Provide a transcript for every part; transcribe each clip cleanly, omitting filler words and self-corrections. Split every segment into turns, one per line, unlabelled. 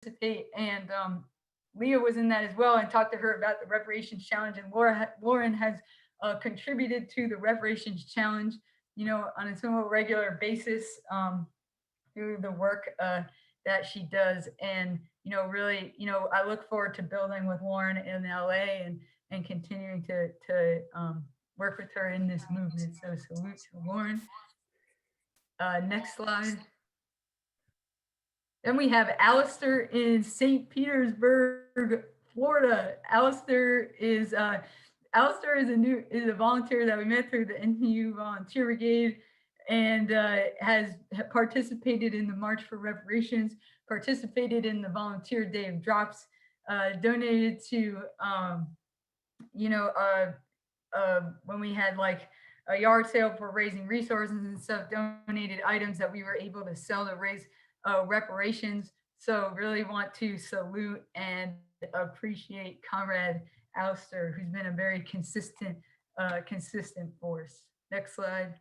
participate, and Leah was in that as well, and talked to her about the reparations challenge. And Lauren has contributed to the reparations challenge, on a somewhat regular basis, through the work that she does. And really, I look forward to building with Lauren in LA, and continuing to work with her in this movement. So salute to Lauren. Next slide. Then we have Alistair in St. Petersburg, Florida. Alistair is a volunteer that we met through the NTU Volunteer Brigade, and has participated in the March for Reparations, participated in the Volunteer Day of Drops, donated to you know when we had like a yard sale for raising resources and stuff, donated items that we were able to sell to raise reparations. So really want to salute and appreciate Comrade Alistair, who's been a very consistent force. Next slide.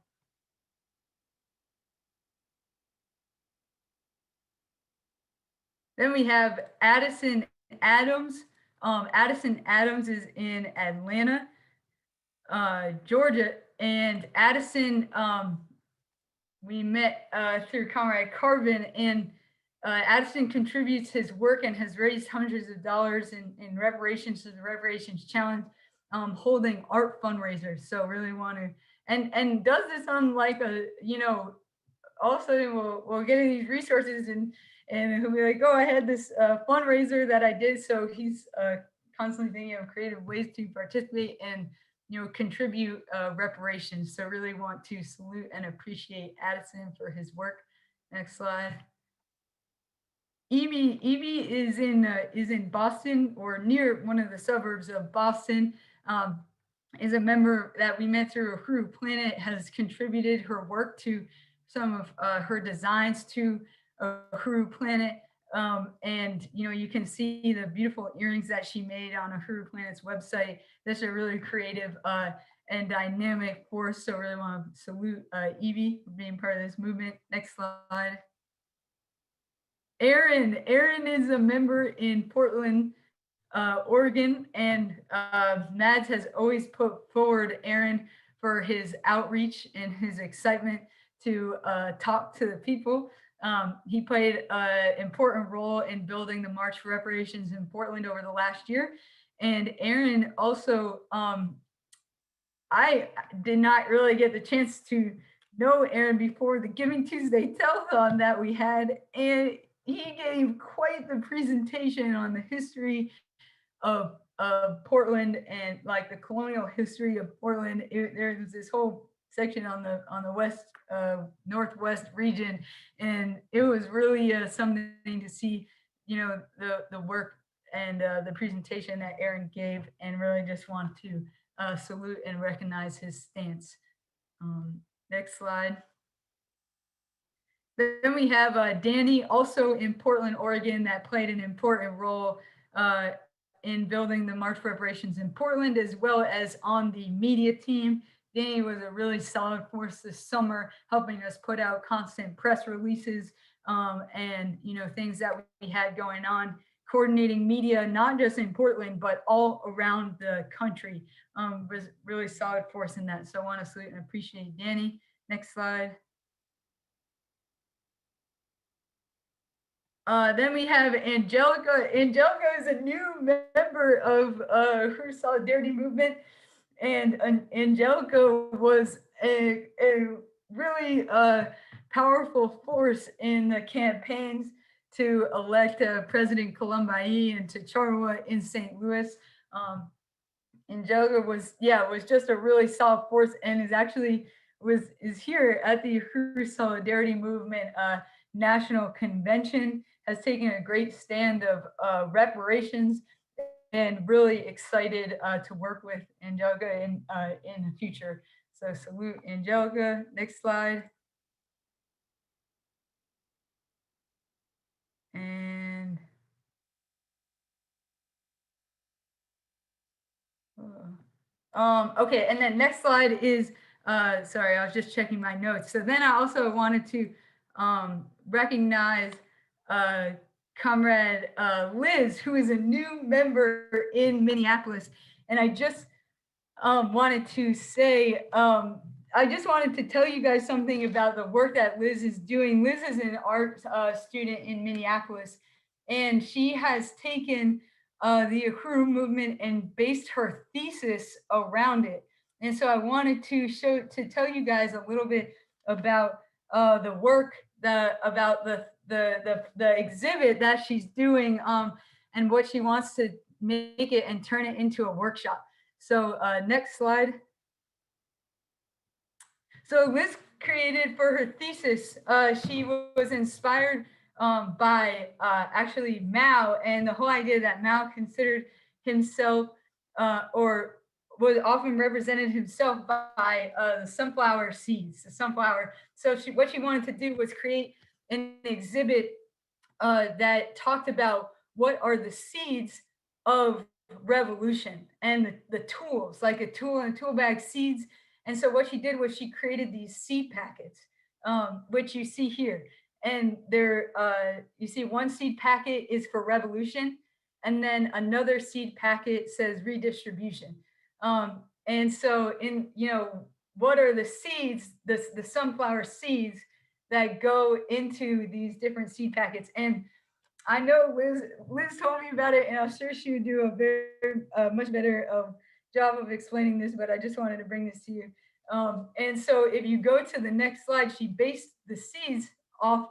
Then we have Addison Adams. Addison Adams is in Atlanta, Georgia, and Addison, we met through Comrade Carvin, and Addison contributes his work and has raised hundreds of dollars in reparations to the Reparations Challenge, holding art fundraisers. So really want to, and does this on like a, all of a sudden we'll get these resources, and he'll be like, oh, I had this fundraiser that I did. So he's constantly thinking of creative ways to participate and contribute reparations. So really want to salute and appreciate Addison for his work. Next slide. Evie is in Boston, or near one of the suburbs of Boston. Is a member that we met through Uhuru Planet, has contributed her work to some of her designs to Uhuru Planet. And you can see the beautiful earrings that she made on Uhuru Planet's website. This is a really creative and dynamic force. So really want to salute Evie for being part of this movement. Next slide. Aaron is a member in Portland, Oregon, and Mads has always put forward Aaron for his outreach and his excitement to talk to the people. He played an important role in building the March for Reparations in Portland over the last year. And Aaron also, I did not really get the chance to know Aaron before the Giving Tuesday telethon that we had. And he gave quite the presentation on the history of Portland, and like the colonial history of Portland. There was this whole section on the west northwest region, and it was really something to see, the work and the presentation that Aaron gave, and really just want to salute and recognize his stance. Next slide. Then we have Danny, also in Portland, Oregon, that played an important role in building the March Reparations in Portland, as well as on the media team. Danny was a really solid force this summer, helping us put out constant press releases, and things that we had going on, coordinating media, not just in Portland, but all around the country. Was really solid force in that. So I want to salute and appreciate Danny. Next slide. Then we have Angelica. Angelica is a new member of her Solidarity movement, and Angelica was a really powerful force in the campaigns to elect President Colombayi and to Charwa in St. Louis. Angelica was just a really solid force, and is here at the Uhuru Solidarity Movement National Convention, has taken a great stand of reparations, and really excited to work with Angelica in the future. So salute Angelica. Next slide. And okay, and then next slide is sorry, I was just checking my notes. So then I also wanted to recognize Comrade Liz, who is a new member in Minneapolis. And I just wanted to say, I just wanted to tell you guys something about the work that Liz is doing. Liz is an art student in Minneapolis, and she has taken the Uhuru movement and based her thesis around it. And so I wanted to tell you guys a little bit about the work, about the exhibit that she's doing, and what she wants to make it and turn it into a workshop. So next slide. So Liz created for her thesis, she was inspired by actually Mao, and the whole idea that Mao considered himself or was often represented himself by the sunflower seeds, the sunflower. So what she wanted to do was create an exhibit that talked about what are the seeds of revolution and the tools, like a tool and a tool bag, seeds. And so what she did was she created these seed packets, which you see here. And there, you see one seed packet is for revolution, and then another seed packet says redistribution. And so what are the seeds, the sunflower seeds that go into these different seed packets? And I know Liz told me about it, and I'm sure she would do a very much better job of explaining this. But I just wanted to bring this to you. And so, if you go to the next slide, she based the seeds off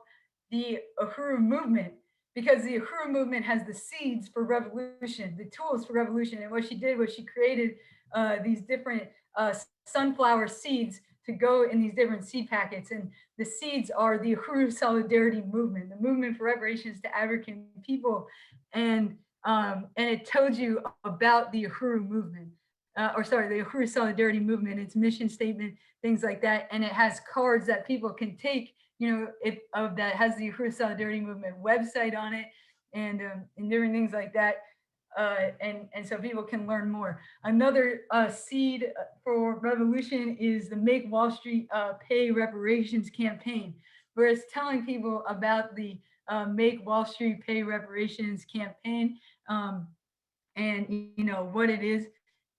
the Uhuru movement, because the Uhuru movement has the seeds for revolution, the tools for revolution. And what she did was she created these different sunflower seeds to go in these different seed packets. And the seeds are the Uhuru Solidarity Movement, the movement for reparations to African people. And it tells you about the Uhuru movement, the Uhuru Solidarity Movement, its mission statement, things like that. And it has cards that people can take, that has the Uhuru Solidarity Movement website on it, and different things like that. And so people can learn more. Another seed for revolution is the Make Wall Street Pay Reparations campaign, where it's telling people about the Make Wall Street Pay Reparations campaign, and what it is,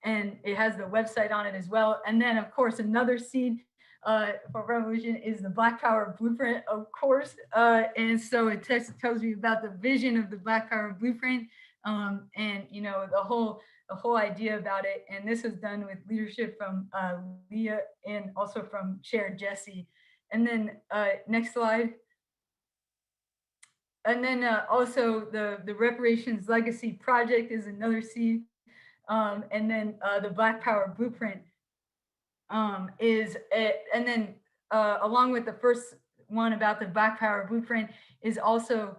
and it has the website on it as well. And then, of course, another seed for revolution is the Black Power Blueprint, of course. And so it tells you about the vision of the Black Power Blueprint, and the whole idea about it. And this was done with leadership from Leah and also from Chair Jesse. And then next slide. And then also the Reparations Legacy Project is another seed. And then the Black Power Blueprint and then along with the first one about the Black Power Blueprint is also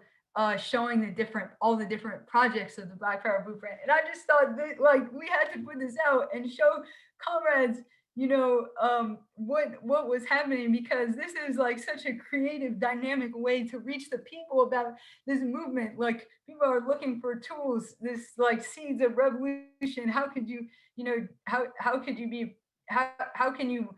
showing all the different projects of the Black Power Blueprint. And I just thought that, like, we had to put this out and show comrades, what was happening, because this is like such a creative, dynamic way to reach the people about this movement. Like, people are looking for tools, this like seeds of revolution. How could you, how could you be, how can you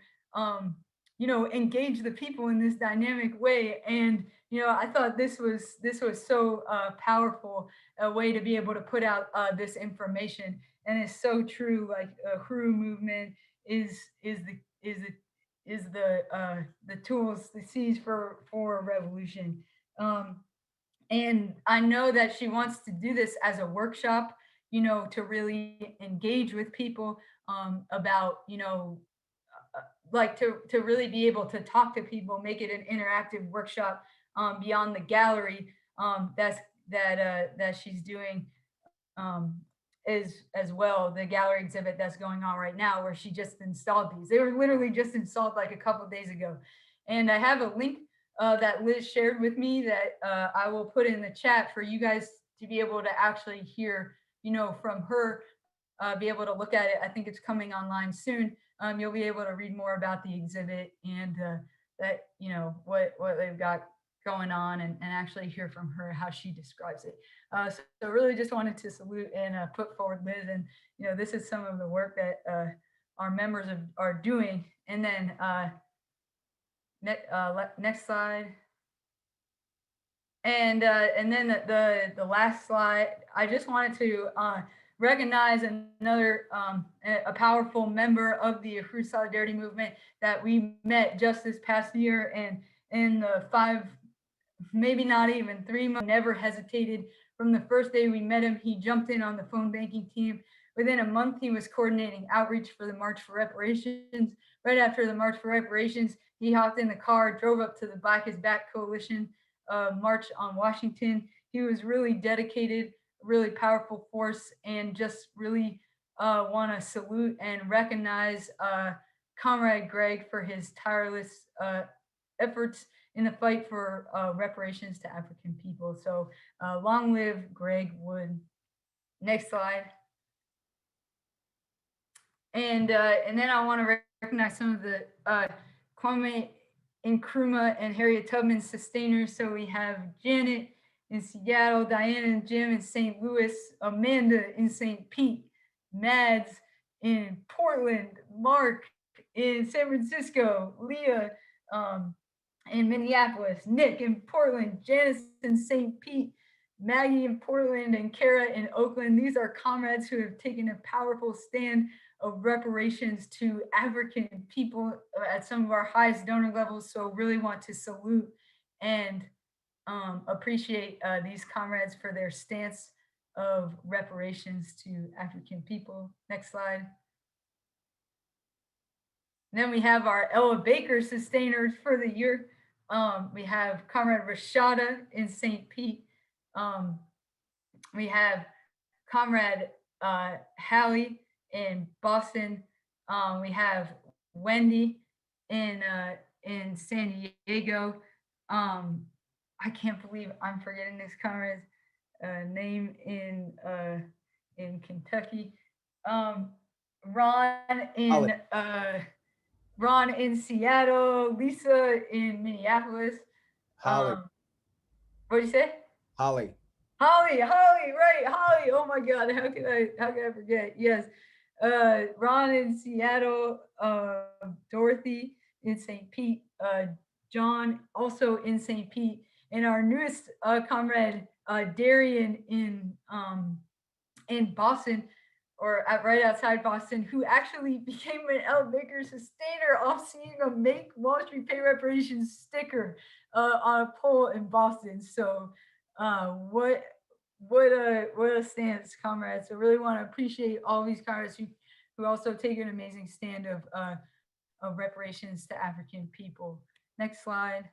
engage the people in this dynamic way? And I thought this was so powerful, a way to be able to put out this information. And it's so true. Like, Uhuru movement is the tools, the seeds for revolution. And I know that she wants to do this as a workshop, to really engage with people about, like to really be able to talk to people, make it an interactive workshop beyond the gallery that she's doing, is as well, the gallery exhibit that's going on right now, where she just installed these. They were literally just installed like a couple of days ago. And I have a link that Liz shared with me that I will put in the chat for you guys to be able to actually hear, from her, be able to look at it. I think it's coming online soon. You'll be able to read more about the exhibit and that, what they've got going on, and actually hear from her how she describes it. So really just wanted to salute and put forward Liz. And, this is some of the work that our members are doing. And then next slide. And then the last slide, I just wanted to recognize another a powerful member of the Uhuru Solidarity Movement that we met just this past year, and in the five, maybe not even 3 months, never hesitated. From the first day we met him, he jumped in on the phone banking team. Within a month, he was coordinating outreach for the March for Reparations. Right after the March for Reparations, he hopped in the car, drove up to the Black is Back Coalition march on Washington. He was really dedicated, really powerful force, and just really want to salute and recognize Comrade Greg for his tireless efforts in the fight for reparations to African people. So long live Greg Wood. Next slide. And then I want to recognize some of the Kwame Nkrumah and Harriet Tubman sustainers. So we have Janet in Seattle, Diana and Jim in St. Louis, Amanda in St. Pete, Mads in Portland, Mark in San Francisco, Leah um, in Minneapolis, Nick in Portland, Janice in St. Pete, Maggie in Portland, and Kara in Oakland. These are comrades who have taken a powerful stand of reparations to African people at some of our highest donor levels. So really want to salute and appreciate these comrades for their stance of reparations to African people. Next slide. And then we have our Ella Baker sustainers for the year. We have Comrade Rashada in St. Pete. We have Comrade Hallie in Boston. We have Wendy in San Diego. I can't believe I'm forgetting this comrade's name in Kentucky. Ron in Ron in Seattle. Lisa in Minneapolis.
Holly.
What do you say?
Holly.
Holly, right, Holly. Oh my God, how could I forget? Yes, Ron in Seattle, Dorothy in St. Pete, John also in St. Pete, and our newest comrade Darian in Boston, or right outside Boston, who actually became an L. Baker sustainer off seeing a Make Wall Street Pay Reparations sticker on a pole in Boston. So, what a stance, comrades! So, really want to appreciate all these comrades who also take an amazing stand of reparations to African people. Next slide.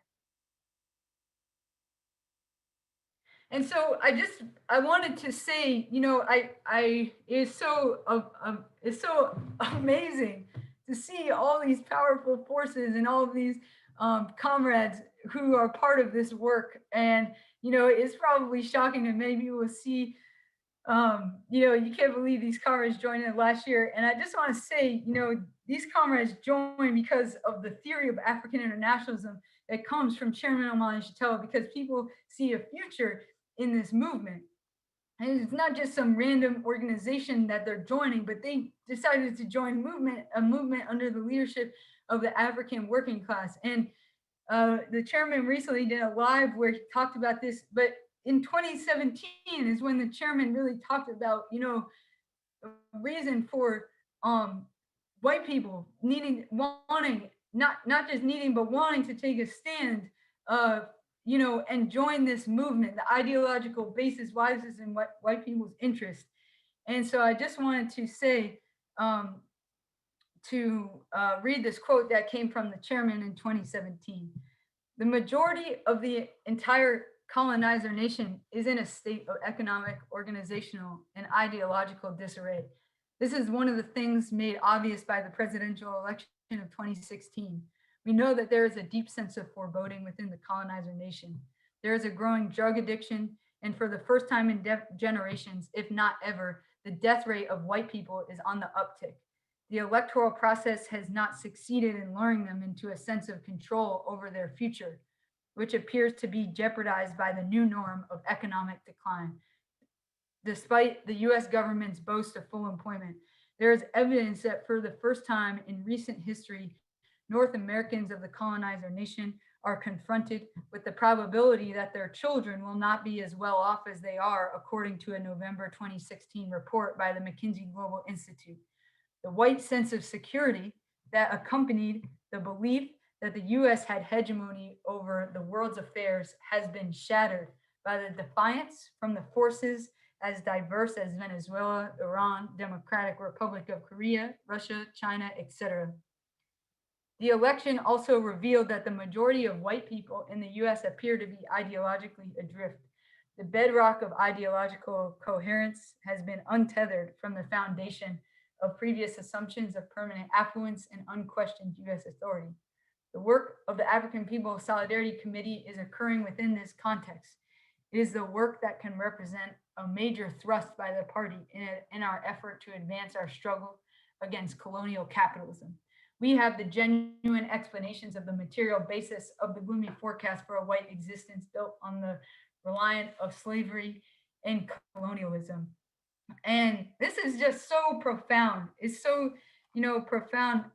And so I wanted to say, I it's so amazing to see all these powerful forces and all of these comrades who are part of this work. And it's probably shocking to many people to see, you can't believe these comrades joined in last year. And I just want to say, these comrades joined because of the theory of African internationalism that comes from Chairman Omani Shatella, because people see a future in this movement. And it's not just some random organization that they're joining, but they decided to join a movement under the leadership of the African working class. And the chairman recently did a live where he talked about this, but in 2017 is when the chairman really talked about, a reason for white people wanting, not just needing, but wanting to take a stand, and join this movement. The ideological basis why this is in white people's interest. And so I just wanted to say, to read this quote that came from the chairman in 2017. The majority of the entire colonizer nation is in a state of economic, organizational, and ideological disarray. This is one of the things made obvious by the presidential election of 2016. We know that there is a deep sense of foreboding within the colonizer nation. There is a growing drug addiction, and for the first time in generations, if not ever, the death rate of white people is on the uptick. The electoral process has not succeeded in luring them into a sense of control over their future, which appears to be jeopardized by the new norm of economic decline. Despite the US government's boast of full employment, there is evidence that for the first time in recent history, North Americans of the colonizer nation are confronted with the probability that their children will not be as well off as they are, according to a November 2016 report by the McKinsey Global Institute. The white sense of security that accompanied the belief that the US had hegemony over the world's affairs has been shattered by the defiance from the forces as diverse as Venezuela, Iran, Democratic Republic of Korea, Russia, China, etc. The election also revealed that the majority of white people in the US appear to be ideologically adrift. The bedrock of ideological coherence has been untethered from the foundation of previous assumptions of permanent affluence and unquestioned US authority. The work of the African People Solidarity Committee is occurring within this context. It is the work that can represent a major thrust by the party in our effort to advance our struggle against colonial capitalism. We have the genuine explanations of the material basis of the gloomy forecast for a white existence built on the reliance of slavery and colonialism. And this is just so profound. It's so, profound,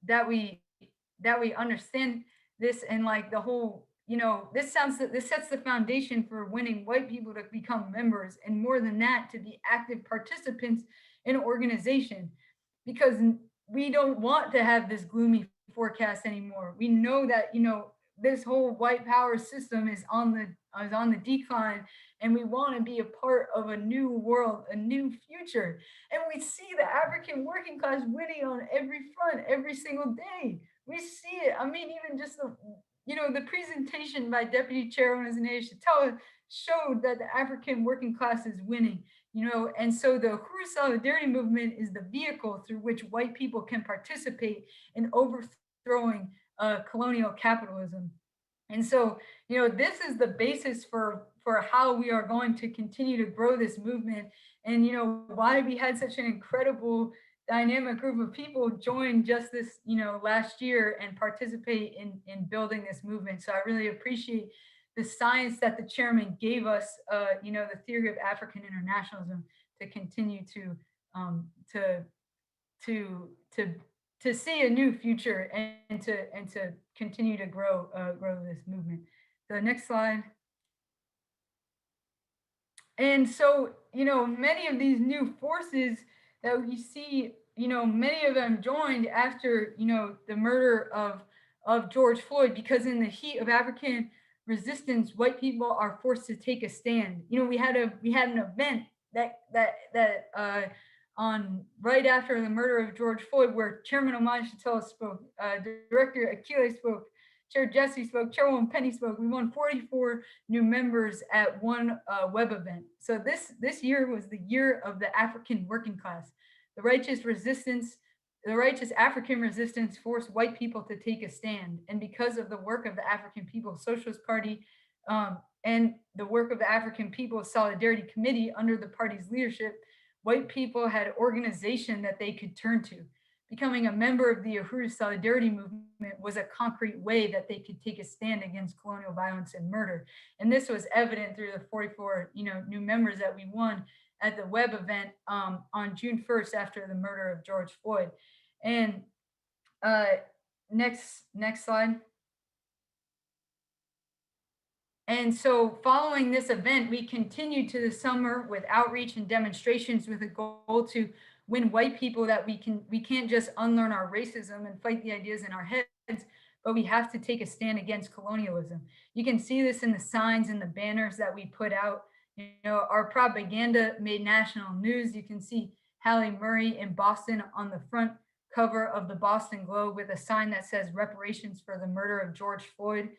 that we understand this, and like the whole, this sets the foundation for winning white people to become members, and more than that, to be active participants in an organization, because we don't want to have this gloomy forecast anymore. We know that, this whole white power system is on the decline, and we want to be a part of a new world, a new future. And we see the African working class winning on every front every single day. We see it. I mean, even just the presentation by Deputy Chairwoman Zaneta Shatella showed that the African working class is winning. And so the Uhuru Solidarity Movement is the vehicle through which white people can participate in overthrowing colonial capitalism. And so, this is the basis for how we are going to continue to grow this movement, and why we had such an incredible dynamic group of people join just this, last year, and participate in building this movement. So I really appreciate the science that the chairman gave us, the theory of African internationalism, to continue to um, to to to to see a new future, and to continue to grow this movement. The next slide. And so, many of these new forces that we see, many of them joined after, the murder of George Floyd, because in the heat of African resistance, white people are forced to take a stand. We had an event that on right after the murder of George Floyd, where Chairman Omar Shatella spoke, Director Akile spoke, Chair Jesse spoke, Chairwoman Penny spoke. We won 44 new members at one web event. So this year was the year of the African working class. The righteous African resistance forced white people to take a stand. And because of the work of the African People's Socialist Party, and the work of the African People's Solidarity Committee under the party's leadership, white people had organization that they could turn to. Becoming a member of the Uhuru Solidarity Movement was a concrete way that they could take a stand against colonial violence and murder. And this was evident through the 44, new members that we won at the web event, on June 1st, after the murder of George Floyd. And next slide. And so following this event, we continued to the summer with outreach and demonstrations, with a goal to win white people that we can't just unlearn our racism and fight the ideas in our heads, but we have to take a stand against colonialism. You can see this in the signs and the banners that we put out. Our propaganda made national news. You can see Halle Murray in Boston on the front cover of the Boston Globe with a sign that says "Reparations for the murder of George Floyd."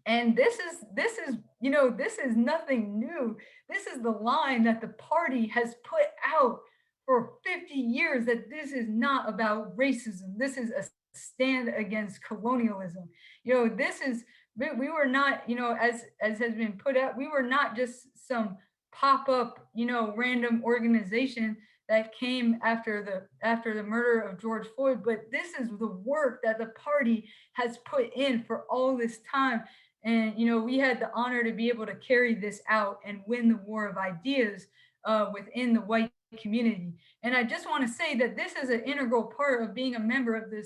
And this is nothing new. This is the line that the party has put out for 50 years, that this is not about racism. This is a stand against colonialism. We were not, as has been put out, we were not just some pop-up, random organization that came after the murder of George Floyd, but this is the work that the party has put in for all this time. And, we had the honor to be able to carry this out and win the war of ideas within the white community. And I just want to say that this is an integral part of being a member of the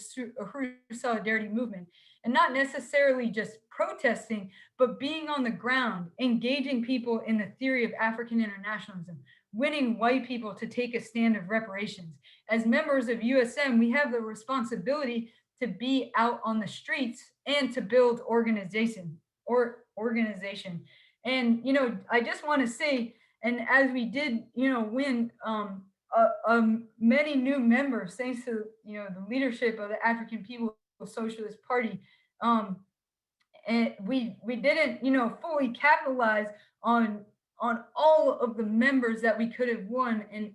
Uhuru Solidarity Movement. and not necessarily just protesting, but being on the ground, engaging people in the theory of African internationalism, winning white people to take a stand of reparations. As members of USM, we have the responsibility to be out on the streets and to build organization. And I just want to say, and as we did, win many new members thanks to the leadership of the African People's Socialist Party. Um, and we didn't fully capitalize on all of the members that we could have won, and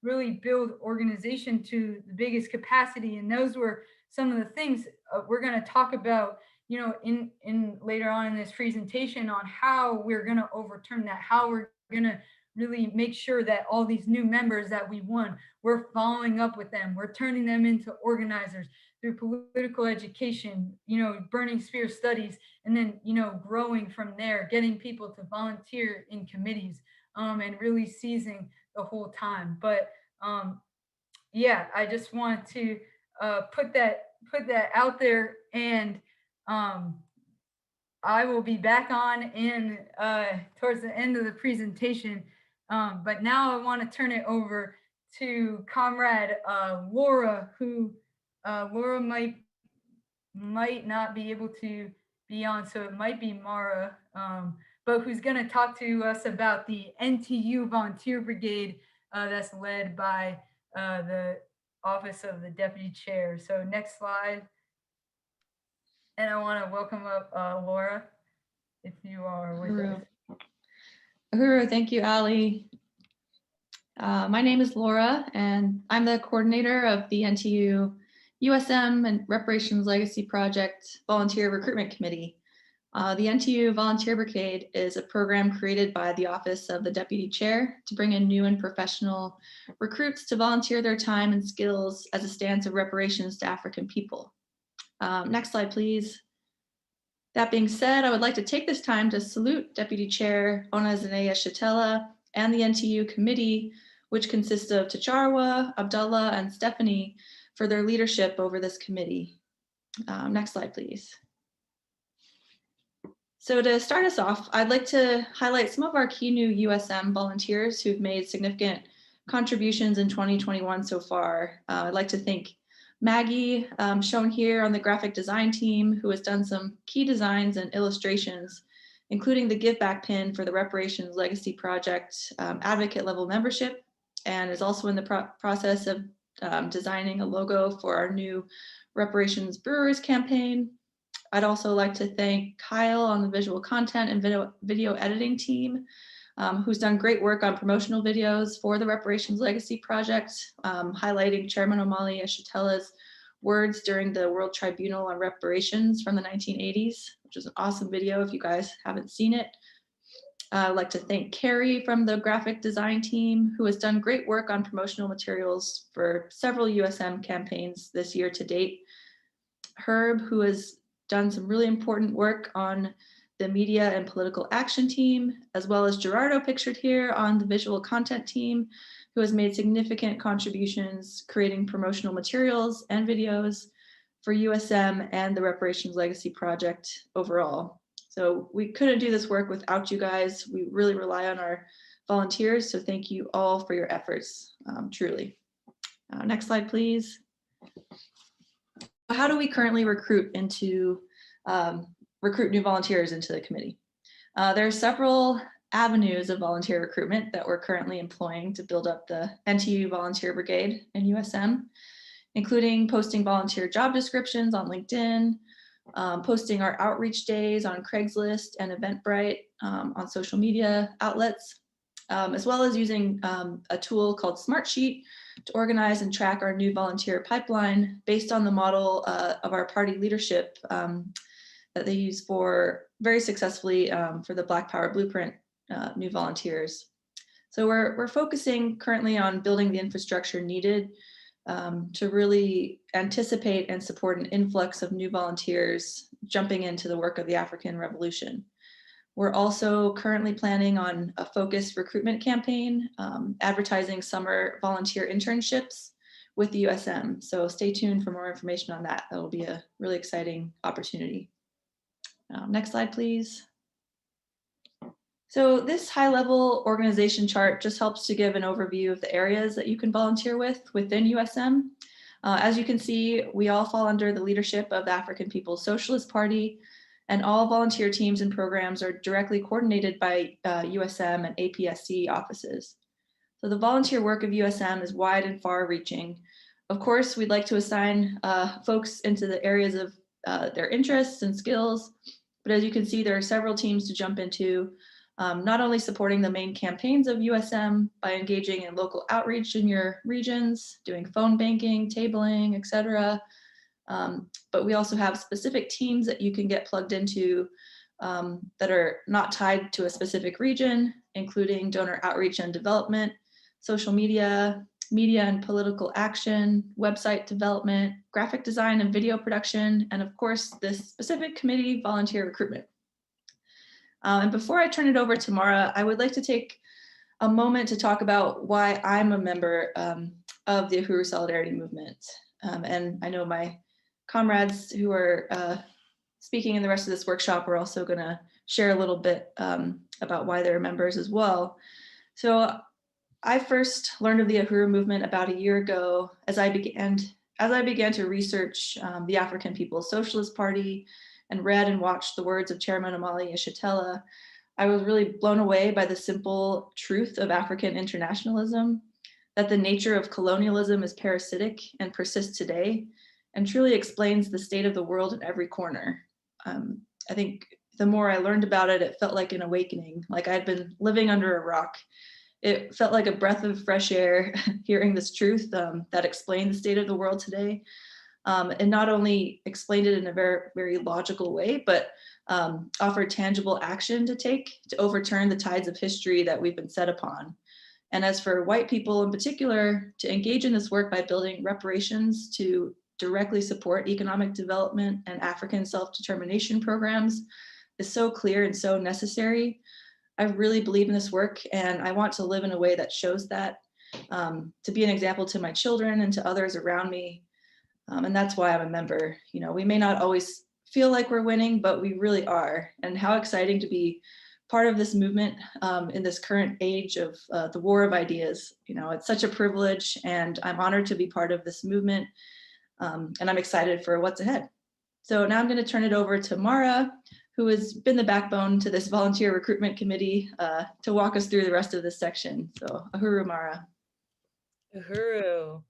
really build organization to the biggest capacity. And those were some of the things we're going to talk about in later on in this presentation, on how we're going to overturn that, how we're going to really make sure that all these new members that we won, we're following up with them, we're turning them into organizers through political education, burning spear studies, and then growing from there, getting people to volunteer in committees, and really seizing the whole time. But yeah, I just want to put that out there. And I will be back on in towards the end of the presentation. But now I want to turn it over to Comrade Laura, who Laura might not be able to be on, so it might be Mara, but who's going to talk to us about the NTU Volunteer Brigade that's led by the Office of the Deputy Chair. So next slide. And I want to welcome up Laura, if you are with us.
Uhuru, thank you, Ali. My name is Laura, and I'm the coordinator of the NTU USM and Reparations Legacy Project Volunteer Recruitment Committee. The NTU Volunteer Brigade is a program created by the Office of the Deputy Chair to bring in new and professional recruits to volunteer their time and skills as a stance of reparations to African people. Next slide, please. That being said, I would like to take this time to salute Deputy Chair Onazeneya Shatella and the NTU committee, which consists of Tacharwa, Abdullah, and Stephanie, for their leadership over this committee. Next slide, please. So to start us off, I'd like to highlight some of our key new USM volunteers who've made significant contributions in 2021 so far. I'd like to thank Maggie, shown here on the graphic design team, who has done some key designs and illustrations, including the Give Back pin for the Reparations Legacy Project advocate level membership, and is also in the process of designing a logo for our new Reparations Brewers campaign. I'd also like to thank Kyle on the visual content and video editing team, who's done great work on promotional videos for the Reparations Legacy Project, highlighting Chairman Omali Ashatella's words during the World Tribunal on Reparations from the 1980s, which is an awesome video if you guys haven't seen it. I'd like to thank Carrie from the graphic design team, who has done great work on promotional materials for several USM campaigns this year to date. Herb, who has done some really important work on the media and political action team, as well as Gerardo, pictured here on the visual content team, who has made significant contributions creating promotional materials and videos for USM and the Reparations Legacy Project overall. So we couldn't do this work without you guys. We really rely on our volunteers, so thank you all for your efforts, truly. Next slide, please. How do we currently recruit new volunteers into the committee? There are several avenues of volunteer recruitment that we're currently employing to build up the NTU Volunteer Brigade and USM, including posting volunteer job descriptions on LinkedIn, posting our outreach days on Craigslist and Eventbrite on social media outlets, as well as using a tool called Smartsheet to organize and track our new volunteer pipeline based on the model of our party leadership that they use very successfully for the Black Power Blueprint new volunteers. So we're focusing currently on building the infrastructure needed to really anticipate and support an influx of new volunteers jumping into the work of the African Revolution. We're also currently planning on a focused recruitment campaign, advertising summer volunteer internships with the USM. So stay tuned for more information on that. That'll be a really exciting opportunity. Next slide, please. So this high-level organization chart just helps to give an overview of the areas that you can volunteer with within USM. As you can see, we all fall under the leadership of the African People's Socialist Party, and all volunteer teams and programs are directly coordinated by USM and APSC offices. So the volunteer work of USM is wide and far-reaching. Of course, we'd like to assign folks into the areas of their interests and skills, but as you can see, there are several teams to jump into, not only supporting the main campaigns of USM by engaging in local outreach in your regions, doing phone banking, tabling, etc. But we also have specific teams that you can get plugged into that are not tied to a specific region, including donor outreach and development, social media, media and political action, website development, graphic design and video production, and of course, this specific committee, volunteer recruitment. And before I turn it over to Mara, I would like to take a moment to talk about why I'm a member of the Uhuru Solidarity Movement. And I know my comrades who are speaking in the rest of this workshop are also going to share a little bit about why they're members as well. So I first learned of the Uhuru movement about a year ago as I began to research the African People's Socialist Party and read and watched the words of Chairman Omali Yeshitela. I was really blown away by the simple truth of African internationalism, that the nature of colonialism is parasitic and persists today, and truly explains the state of the world in every corner. I think the more I learned about it, it felt like an awakening, like I'd been living under a rock. It felt like a breath of fresh air hearing this truth that explained the state of the world today. And not only explained it in a very, very logical way, but offered tangible action to take to overturn the tides of history that we've been set upon. And as for white people in particular, to engage in this work by building reparations to directly support economic development and African self-determination programs is so clear and so necessary. I really believe in this work, and I want to live in a way that shows that, to be an example to my children and to others around me. And that's why I'm a member. You know, we may not always feel like we're winning, but we really are. And how exciting to be part of this movement in this current age of the war of ideas. You know, it's such a privilege, and I'm honored to be part of this movement. And I'm excited for what's ahead. So now I'm going to turn it over to Mara, who has been the backbone to this volunteer recruitment committee to walk us through the rest of this section. So Uhuru, Mara.
Uhuru.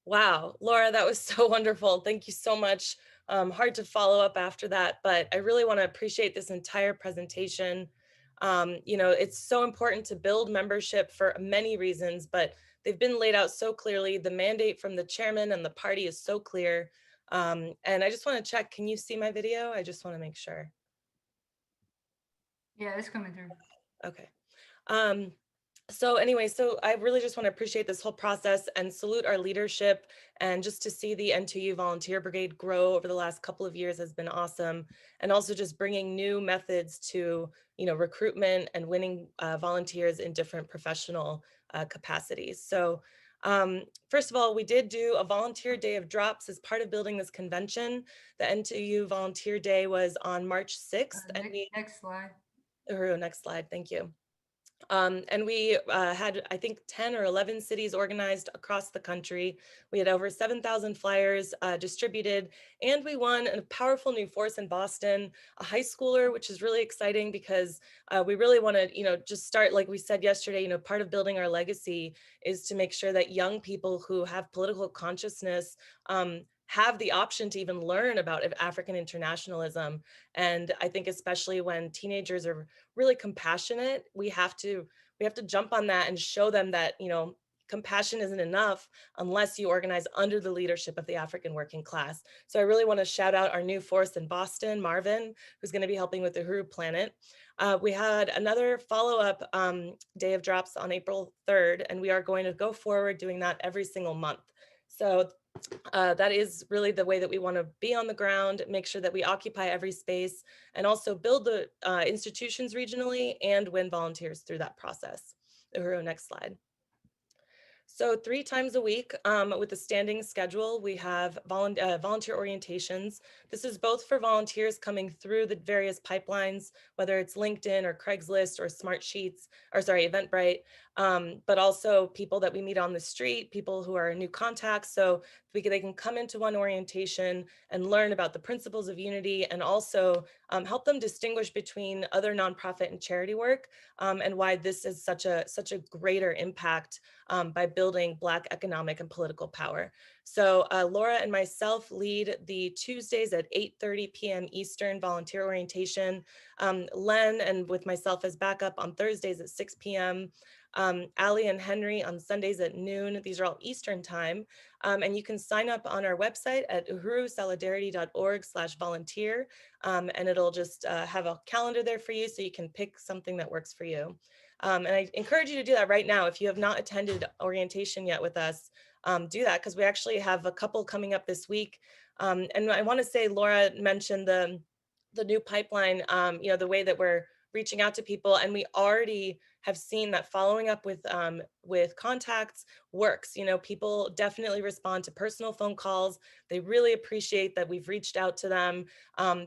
Wow, Laura, that was so wonderful. Thank you so much. Hard to follow up after that, but I really want to appreciate this entire presentation. You know, it's so important to build membership for many reasons, but they've been laid out so clearly. The mandate from the chairman and the party is so clear. And I just want to check, can you see my video? I just want to make sure.
Yeah, it's coming through.
Okay. So anyway, so I really just want to appreciate this whole process and salute our leadership, and just to see the N2U Volunteer Brigade grow over the last couple of years has been awesome. And also just bringing new methods to, you know, recruitment and winning volunteers in different professional capacities. So first of all, we did do a volunteer day of drops as part of building this convention. The N2U Volunteer Day was on March 6th.
Next slide.
Or next slide, thank you. And we had, I think, 10 or 11 cities organized across the country. We had over 7,000 flyers distributed, and we won a powerful new force in Boston, a high schooler, which is really exciting because we really want to, you know, just start, like we said yesterday, you know, part of building our legacy is to make sure that young people who have political consciousness have the option to even learn about African internationalism. And I think especially when teenagers are really compassionate, we have to jump on that and show them that, you know, compassion isn't enough unless you organize under the leadership of the African working class. So I really want to shout out our new force in Boston, Marvin, who's going to be helping with the Uhuru Planet. We had another follow-up day of drops on April 3rd, and we are going to go forward doing that every single month. So that is really the way that we want to be on the ground, make sure that we occupy every space, and also build the institutions regionally and win volunteers through that process. Uhuru, next slide. So 3 times a week with a standing schedule, we have volunteer orientations. This is both for volunteers coming through the various pipelines, whether it's LinkedIn or Craigslist or Smartsheets, or sorry, Eventbrite, but also people that we meet on the street, people who are new contacts. So they can come into one orientation and learn about the principles of unity, and also help them distinguish between other nonprofit and charity work, and why this is such a greater impact by building Black economic and political power. So Laura and myself lead the Tuesdays at 8:30 p.m. Eastern volunteer orientation. Len and with myself as backup on Thursdays at 6 p.m. Ali and Henry on Sundays at noon. These are all Eastern time. And you can sign up on our website at uhurusolidarity.org/volunteer. And it'll just have a calendar there for you so you can pick something that works for you. And I encourage you to do that right now. If you have not attended orientation yet with us, do that, because we actually have a couple coming up this week. And I want to say, Laura mentioned the new pipeline, the way that we're reaching out to people, and we already have seen that following up with contacts works. People definitely respond to personal phone calls. They really appreciate that we've reached out to them.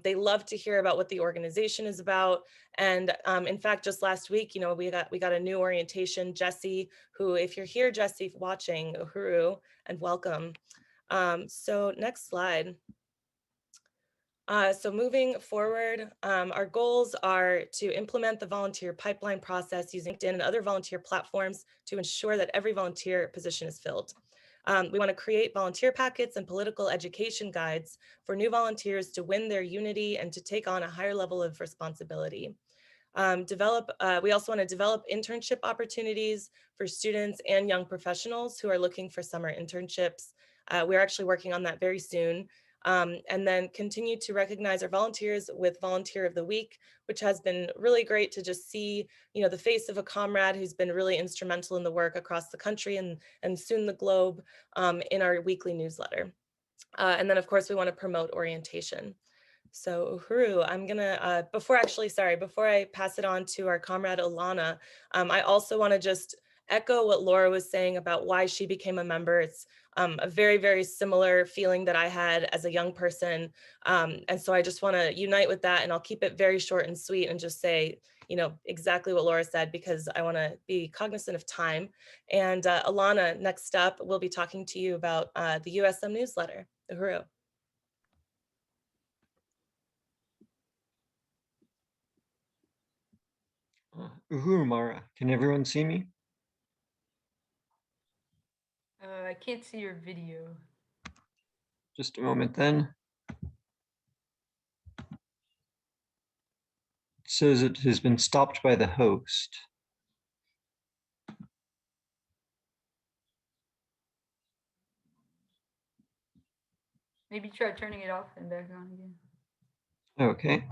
They love to hear about what the organization is about. And in fact, just last week, we got a new orientation, Jesse, who, if you're here, Jesse, watching, Uhuru, and welcome. So next slide. So moving forward, our goals are to implement the volunteer pipeline process using LinkedIn and other volunteer platforms to ensure that every volunteer position is filled. We want to create volunteer packets and political education guides for new volunteers to win their unity and to take on a higher level of responsibility. We also want to develop internship opportunities for students and young professionals who are looking for summer internships. We're actually working on that very soon. And then continue to recognize our volunteers with Volunteer of the Week, which has been really great to just see, the face of a comrade who's been really instrumental in the work across the country and soon the globe, in our weekly newsletter. And then of course we want to promote orientation. So Uhuru, I'm gonna, before I pass it on to our comrade Alana, I also wanna just echo what Laura was saying about why she became a member. It's a very, very similar feeling that I had as a young person. And so I just wanna unite with that, and I'll keep it very short and sweet and just say, exactly what Laura said, because I wanna be cognizant of time. And Alana, next up, we'll be talking to you about the USM newsletter. Uhuru.
Uhuru Mara, can everyone see me?
I can't see your video.
Just a moment then. It says it has been stopped by the host.
Maybe try turning it off and back on again.
Okay.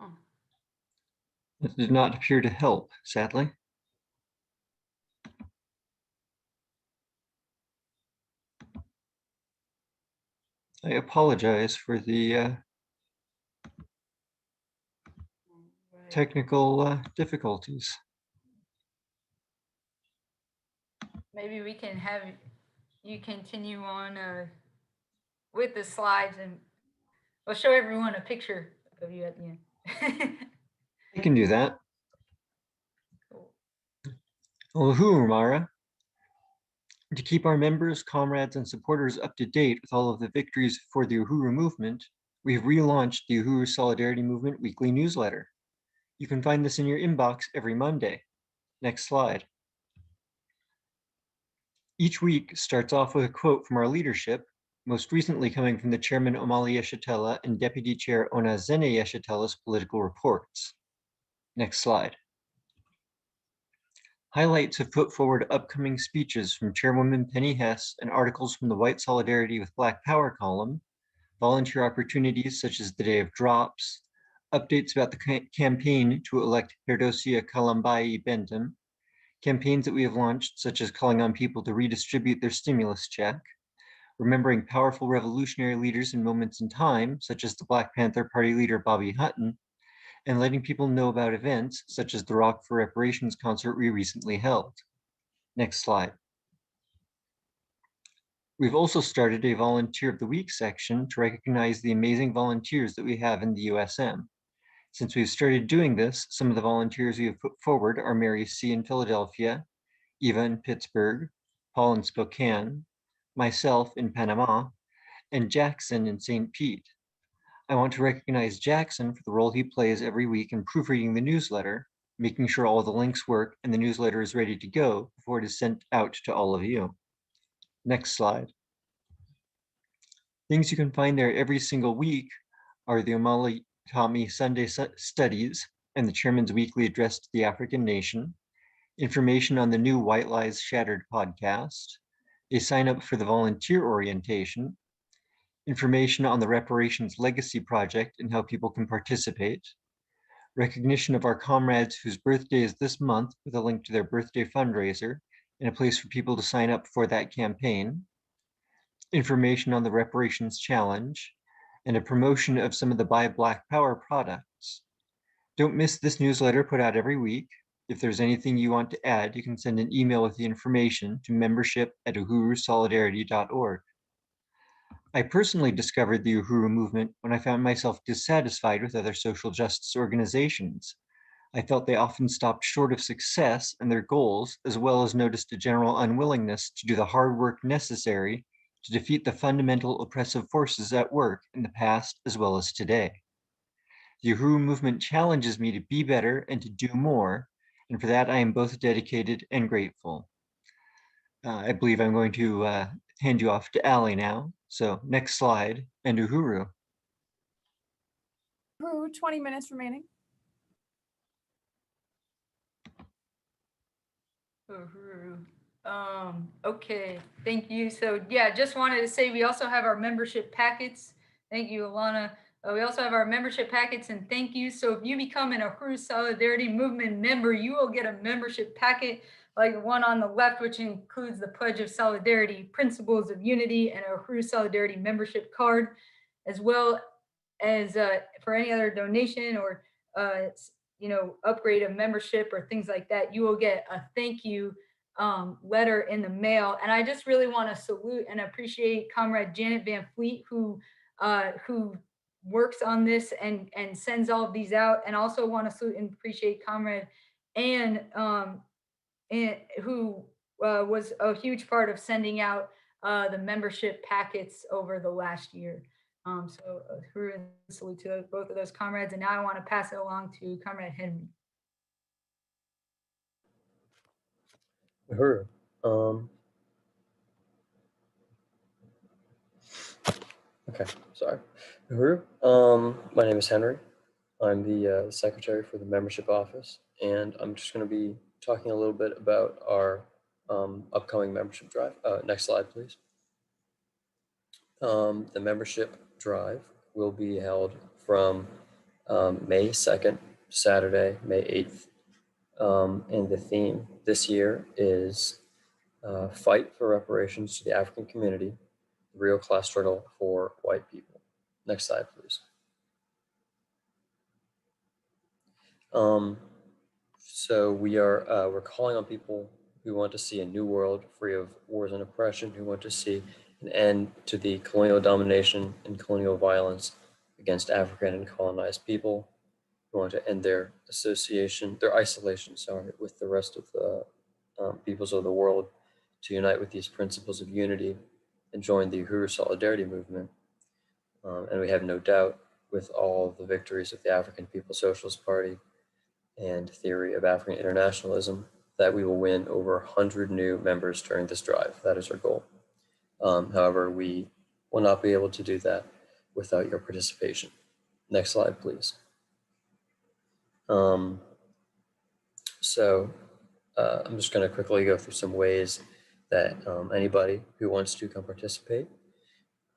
Oh.
It did not appear to help, sadly. I apologize for the
Right.
technical difficulties.
Maybe we can have you continue on with the slides, and we'll show everyone a picture of you at the end.
I can do that.
Cool.
Uhuru Mara. To keep our members, comrades, and supporters up to date with all of the victories for the Uhuru movement, we've relaunched the Uhuru Solidarity Movement weekly newsletter. You can find this in your inbox every Monday. Next slide. Each week starts off with a quote from our leadership, most recently coming from the Chairman Omali Yeshitela and Deputy Chair Onazene Yeshitela's political reports. Next slide. Highlights have put forward upcoming speeches from Chairwoman Penny Hess and articles from the White Solidarity with Black Power column, volunteer opportunities such as the Day of Drops, updates about the campaign to elect Herdosia Kalambai Bentham, campaigns that we have launched, such as calling on people to redistribute their stimulus check, remembering powerful revolutionary leaders in moments in time, such as the Black Panther Party leader Bobby Hutton, and letting people know about events such as the Rock for Reparations concert we recently held. Next slide. We've also started a Volunteer of the Week section to recognize the amazing volunteers that we have in the USM. Since we've started doing this, some of the volunteers we have put forward are Mary C. in Philadelphia, Eva in Pittsburgh, Paul in Spokane, myself in Panama, and Jackson in St. Pete. I want to recognize Jackson for the role he plays every week in proofreading the newsletter, making sure all the links work and the newsletter is ready to go before it is sent out to all of you. Next slide. Things you can find there every single week are the Omali Tommy Sunday Studies and the Chairman's Weekly Address to the African Nation, information on the new White Lies Shattered podcast, a sign up for the volunteer orientation, information on the Reparations Legacy Project and how people can participate, recognition of our comrades whose birthday is this month with a link to their birthday fundraiser and a place for people to sign up for that campaign, information on the Reparations Challenge, and a promotion of some of the Buy Black Power products. Don't miss this newsletter put out every week. If there's anything you want to add, you can send an email with the information to membership@uhurusolidarity.org. I personally discovered the Uhuru movement when I found myself dissatisfied with other social justice organizations. I felt they often stopped short of success in their goals, as well as noticed a general unwillingness to do the hard work necessary to defeat the fundamental oppressive forces at work in the past as well as today. The Uhuru movement challenges me to be better and to do more, and for that I am both dedicated and grateful. I believe I'm going to hand you off to Allie now. So next slide, and Uhuru.
Uhuru, 20 minutes remaining.
Uhuru. Okay, thank you. So yeah, just wanted to say we also have our membership packets. Thank you, Alana. We also have our membership packets and thank you. So if you become an Uhuru Solidarity Movement member, you will get a membership packet like the one on the left, which includes the Pledge of Solidarity, Principles of Unity, and a Uhuru Solidarity membership card, as well as for any other donation or upgrade of membership or things like that, you will get a thank you letter in the mail. And I just really want to salute and appreciate Comrade Janet Van Fleet, who works on this and sends all of these out. And also want to salute and appreciate Comrade Ann, who was a huge part of sending out the membership packets over the last year. So salute to both of those comrades. And now I want to pass it along to Comrade Henry.
Uhuru. Okay, sorry. Uhuru. My name is Henry. I'm the secretary for the membership office, and I'm just going to be talking a little bit about our upcoming membership drive. Next slide, please. The membership drive will be held from May 2nd, Saturday, May 8th. And the theme this year is Fight for Reparations to the African Community, the Real Class Struggle for White People. Next slide, please. So we're calling on people who want to see a new world free of wars and oppression, who want to see an end to the colonial domination and colonial violence against African and colonized people, who want to end their isolation, with the rest of the peoples of the world, to unite with these principles of unity and join the Uhuru Solidarity Movement. And we have no doubt, with all the victories of the African People's Socialist Party and theory of African internationalism, that we will win over 100 new members during this drive. That is our goal. However, we will not be able to do that without your participation. Next slide, please. I'm just going to quickly go through some ways that anybody who wants to come participate.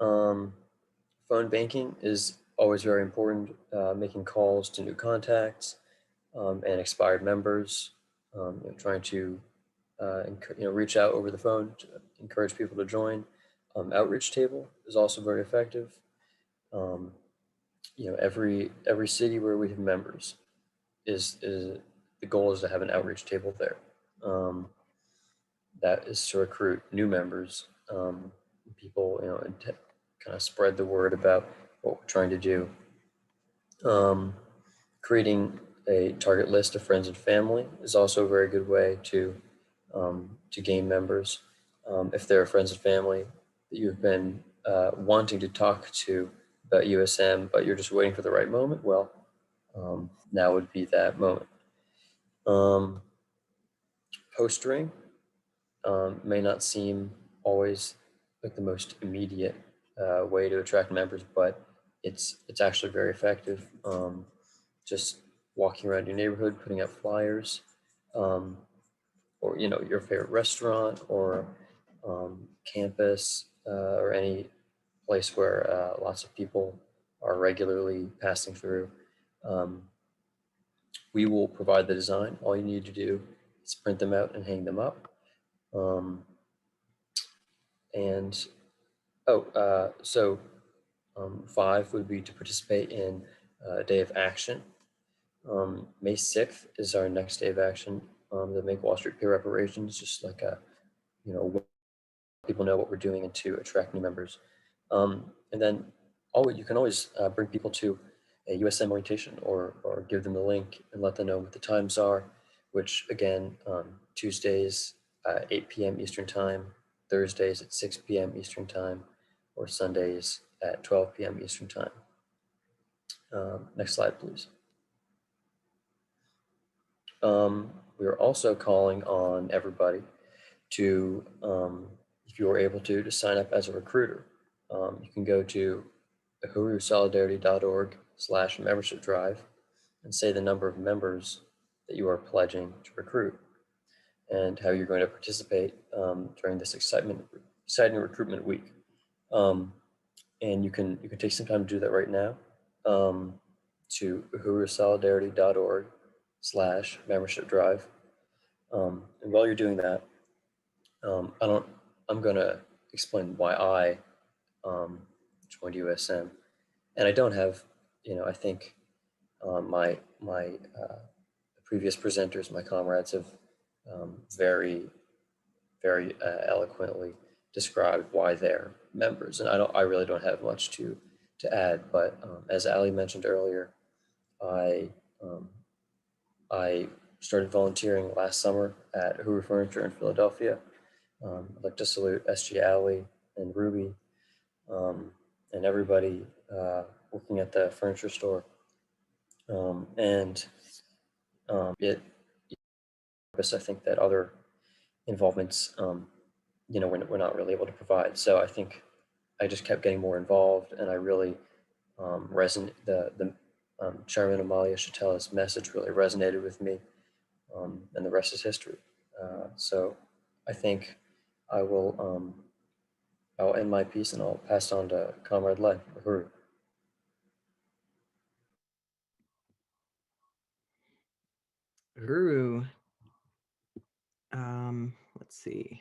Phone banking is always very important, making calls to new contacts and expired members, trying to reach out over the phone to encourage people to join. Outreach table is also very effective. every city where we have members is the goal is to have an outreach table there. That is to recruit new members, people, and to kind of spread the word about what we're trying to do. Creating a target list of friends and family is also a very good way to gain members. If there are friends and family that you've been wanting to talk to about USM, but you're just waiting for the right moment, well, now would be that moment. Postering may not seem always like the most immediate way to attract members, but it's actually very effective. Just walking around your neighborhood, putting up flyers, or your favorite restaurant or campus or any place where lots of people are regularly passing through. We will provide the design. All you need to do is print them out and hang them up. So 5 would be to participate in a day of action. May 6th is our next day of action. The Make Wall Street Pay Reparations, just like people know what we're doing and to attract new members. And then you can always bring people to a USM orientation or give them the link and let them know what the times are, which again, Tuesdays 8 p.m. Eastern time, Thursdays at 6 p.m. Eastern time, or Sundays at 12 p.m. Eastern time. Next slide, please. We are also calling on everybody to, if you are able to sign up as a recruiter. You can go to uhurusolidarity.org/membership drive and say the number of members that you are pledging to recruit and how you're going to participate during this exciting recruitment week. And you can take some time to do that right now to uhurusolidarity.org/membership drive. And while you're doing that, I'm gonna explain why I joined USM, and I don't have, I think my previous presenters, my comrades, have very eloquently described why they're members, and I really don't have much to add. But as Ali mentioned earlier, I started volunteering last summer at Uhuru Furniture in Philadelphia. I'd like to salute SG Ali and Ruby and everybody working at the furniture store. I think that other involvements, we're not really able to provide. So I think I just kept getting more involved, and I really the Chairman Amalia Chatela's message really resonated with me, and the rest is history. So I think I'll end my piece and I'll pass on to Comrade Len, Uhuru.
Uhuru. Let's see.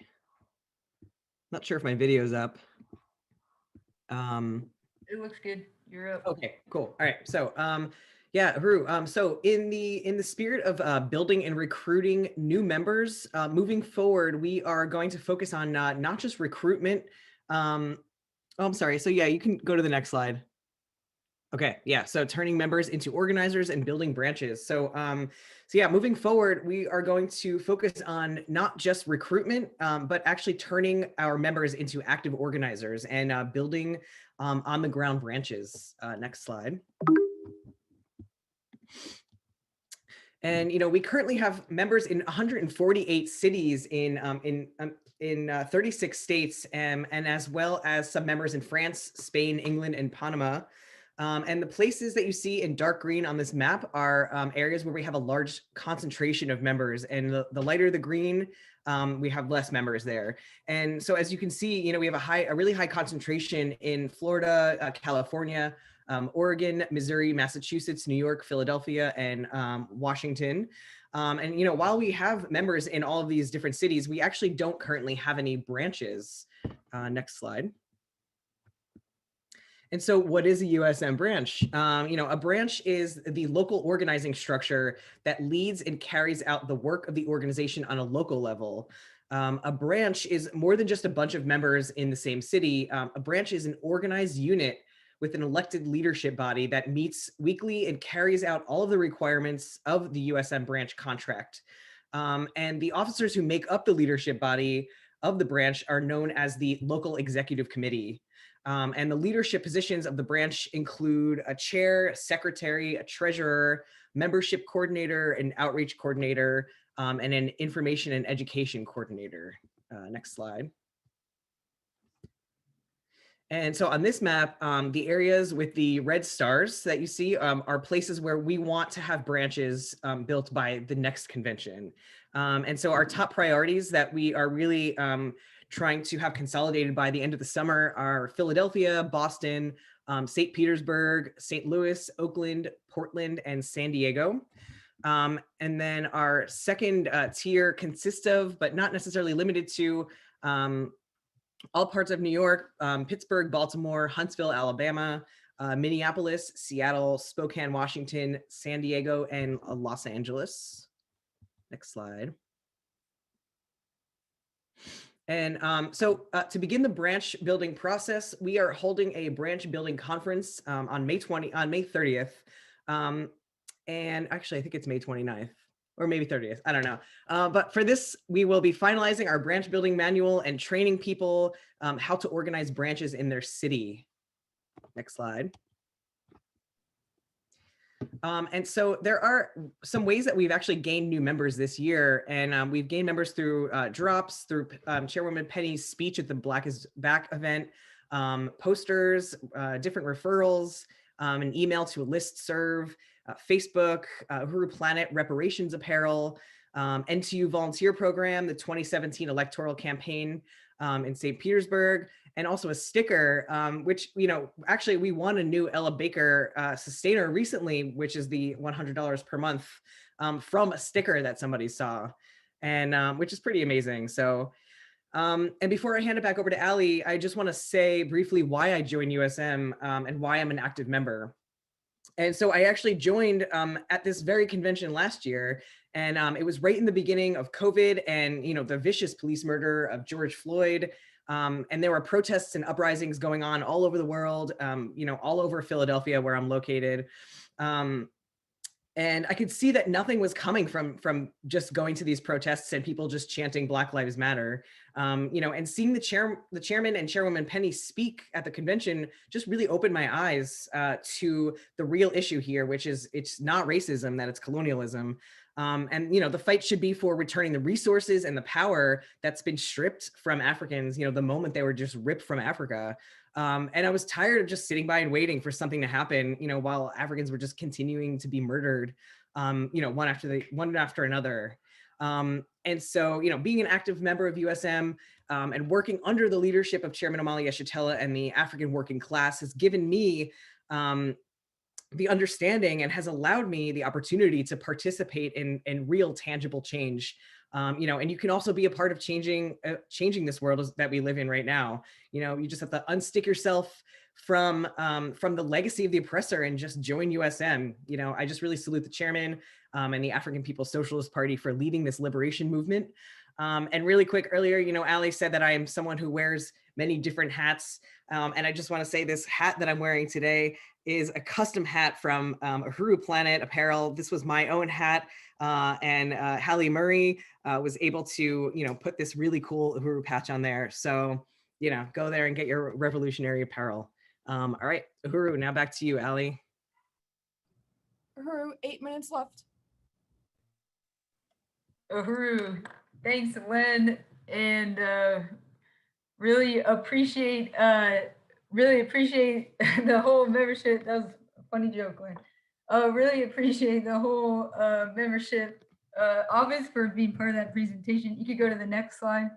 Not sure if my video's up.
It looks good. You're up.
Okay, cool. All right. So, yeah, Uhuru. So in the spirit of building and recruiting new members, moving forward, we are going to focus on not just recruitment. Oh, I'm sorry. So yeah, you can go to the next slide. Okay, yeah, so turning members into organizers and building branches. So yeah, moving forward, we are going to focus on not just recruitment, but actually turning our members into active organizers and building on the ground branches. Next slide. And we currently have members in 148 cities in 36 states, and as well as some members in France, Spain, England, and Panama. And the places that you see in dark green on this map are areas where we have a large concentration of members, and the lighter the green, we have less members there. And so as you can see, we have a really high concentration in Florida, California, Oregon, Missouri, Massachusetts, New York, Philadelphia, and Washington. And while we have members in all of these different cities, we actually don't currently have any branches. Next slide. And so what is a USM branch? A branch is the local organizing structure that leads and carries out the work of the organization on a local level. A branch is more than just a bunch of members in the same city. A branch is an organized unit with an elected leadership body that meets weekly and carries out all of the requirements of the USM branch contract. And the officers who make up the leadership body of the branch are known as the local executive committee. And the leadership positions of the branch include a chair, secretary, a treasurer, membership coordinator, an outreach coordinator, and an information and education coordinator. Next slide. And so on this map, the areas with the red stars that you see are places where we want to have branches built by the next convention. And so our top priorities that we are really trying to have consolidated by the end of the summer are Philadelphia, Boston, St. Petersburg, St. Louis, Oakland, Portland, and San Diego. And then our second tier consists of, but not necessarily limited to, all parts of New York, Pittsburgh, Baltimore, Huntsville, Alabama, Minneapolis, Seattle, Spokane, Washington, San Diego, and Los Angeles. Next slide. And so to begin the branch building process, we are holding a branch building conference on May 30th. And actually, I think it's May 29th. Or maybe 30th, I don't know. But for this, we will be finalizing our branch building manual and training people how to organize branches in their city. Next slide. And so there are some ways that we've actually gained new members this year. And we've gained members through drops, through Chairwoman Penny's speech at the Black is Back event, posters, different referrals, an email to a listserv, Facebook, Uhuru Planet, Reparations apparel, NTU volunteer program, the 2017 electoral campaign in St. Petersburg, and also a sticker, which, actually we won a new Ella Baker sustainer recently, which is the $100 per month from a sticker that somebody saw, and which is pretty amazing. So, and before I hand it back over to Ali, I just want to say briefly why I joined USM and why I'm an active member. And so I actually joined at this very convention last year, and it was right in the beginning of COVID and the vicious police murder of George Floyd. And there were protests and uprisings going on all over the world, all over Philadelphia where I'm located. And I could see that nothing was coming from just going to these protests and people just chanting Black Lives Matter. And seeing the chairman and Chairwoman Penny speak at the convention just really opened my eyes to the real issue here, which is it's not racism, that it's colonialism. And the fight should be for returning the resources and the power that's been stripped from Africans, the moment they were just ripped from Africa. And I was tired of just sitting by and waiting for something to happen, while Africans were just continuing to be murdered, one after another. And so, being an active member of USM and working under the leadership of Chairman Omali Yeshitela and the African working class has given me the understanding and has allowed me the opportunity to participate in real tangible change. And you can also be a part of changing this world that we live in right now. You just have to unstick yourself from the legacy of the oppressor and just join USM. I just really salute the chairman and the African People's Socialist Party for leading this liberation movement. And really quick, earlier, Ali said that I am someone who wears many different hats. And I just want to say this hat that I'm wearing today is a custom hat from Uhuru Planet Apparel. This was my own hat. And Hallie Murray was able to, put this really cool Uhuru patch on there. So, go there and get your revolutionary apparel. All right, Uhuru, now back to you, Ali.
Uhuru, 8 minutes left.
Uhuru, thanks, Lynn, and really appreciate the whole membership. That was a funny joke, Lynn. Really appreciate the whole membership office for being part of that presentation. You could go to the next slide.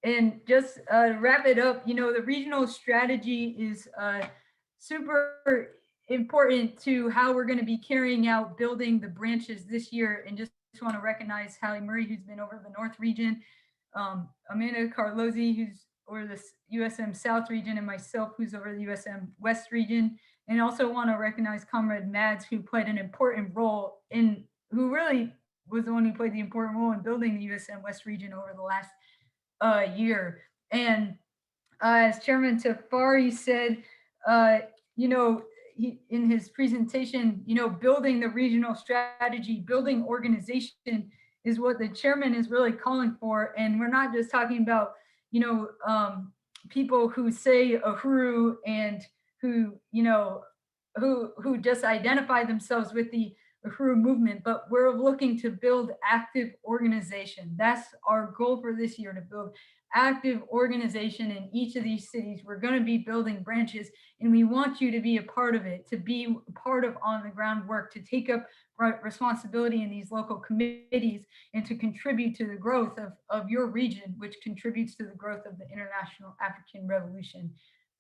And just wrap it up, the regional strategy is super important to how we're going to be carrying out building the branches this year. And just want to recognize Hallie Murray, who's been over the North region, Amanda Carlozzi, who's or the USM South region, and myself, who's over the USM West region. And also want to recognize Comrade Mads, who played an important role in, who really was the one who played the important role in building the USM West region over the last year. And as Chairman Tafari said, you know, in his presentation, you know, building the regional strategy, building organization is what the chairman is really calling for. And we're not just talking about, you know, people who say Uhuru and who, you know, who just identify themselves with the Uhuru movement, but we're looking to build active organization. That's our goal for this year, to build active organization in each of these cities. We're going to be building branches, and we want you to be a part of it, to be a part of on the ground work, to take up responsibility in these local committees, and to contribute to the growth of your region, which contributes to the growth of the International African Revolution.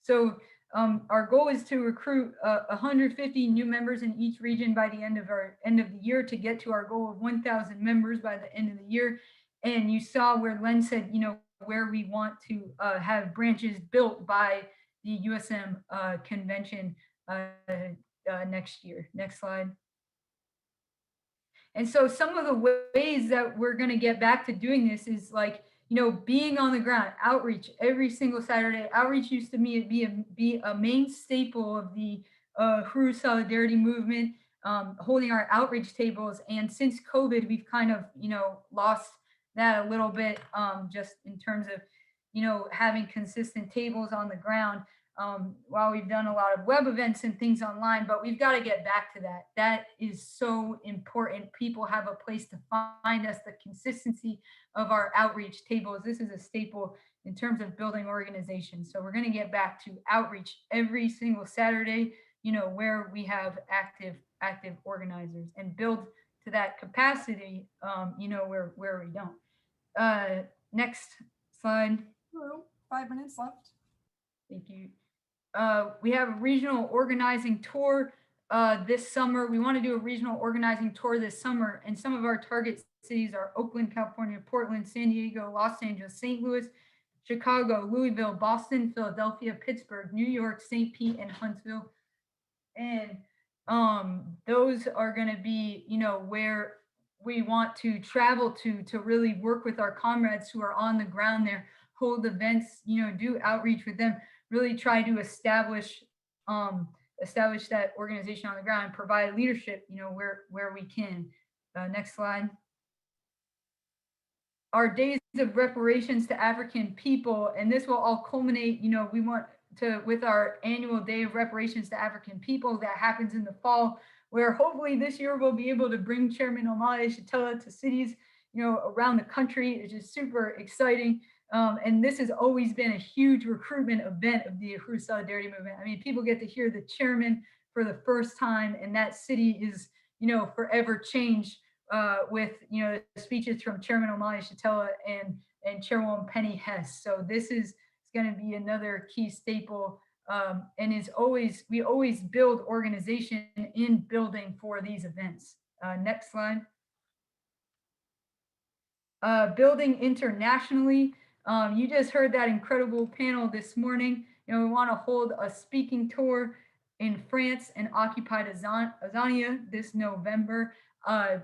So our goal is to recruit 150 new members in each region by the end of the year, to get to our goal of 1,000 members by the end of the year. And you saw where Len said, you know, where we want to have branches built by the USM convention next year. Next slide. And so some of the ways that we're going to get back to doing this is like, you know, being on the ground, outreach every single Saturday. Outreach used to be a main staple of the Uhuru Solidarity movement, holding our outreach tables. And since COVID, we've kind of, you know, lost that a little bit, just in terms of, you know, having consistent tables on the ground. While we've done a lot of web events and things online, but we've got to get back to that. That is so important. People have a place to find us, the consistency of our outreach tables. This is a staple in terms of building organizations. So we're going to get back to outreach every single Saturday, you know, where we have active organizers, and build to that capacity, you know, where we don't. Next slide.
5 minutes left.
Thank you. We have a regional organizing tour this summer. We want to do a regional organizing tour this summer, and some of our target cities are Oakland, California, Portland, San Diego, Los Angeles, St. Louis, Chicago, Louisville, Boston, Philadelphia, Pittsburgh, New York, St. Pete, and Huntsville. And those are going to be, you know, where we want to travel to really work with our comrades who are on the ground there, hold events, you know, do outreach with them, really try to establish that organization on the ground, and provide leadership, you know, where we can. Next slide. Our days of reparations to African people, and this will all culminate, you know, we want to, with our annual day of reparations to African people that happens in the fall, where hopefully this year we'll be able to bring Chairman Omale Shatella to cities, you know, around the country. It's just super exciting. And this has always been a huge recruitment event of the Uhuru Solidarity movement. I mean, people get to hear the chairman for the first time, and that city is, you know, forever changed with, you know, speeches from Chairman Omale Shatella and Chairwoman Penny Hess. So this is going to be another key staple, and we always build organization in building for these events. Next slide. Building internationally. You just heard that incredible panel this morning. You know, we want to hold a speaking tour in France and occupied Azania this November.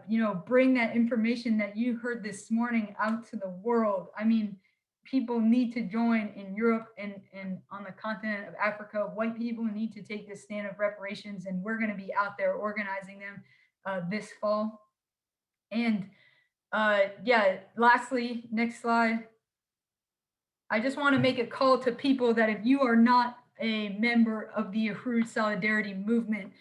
You know, bring that information that you heard this morning out to the world. I mean, people need to join in Europe and on the continent of Africa. White people need to take this stand of reparations, and we're going to be out there organizing them this fall. And yeah, lastly, next slide. I just want to make a call to people that if you are not a member of the Uhuru Solidarity movement,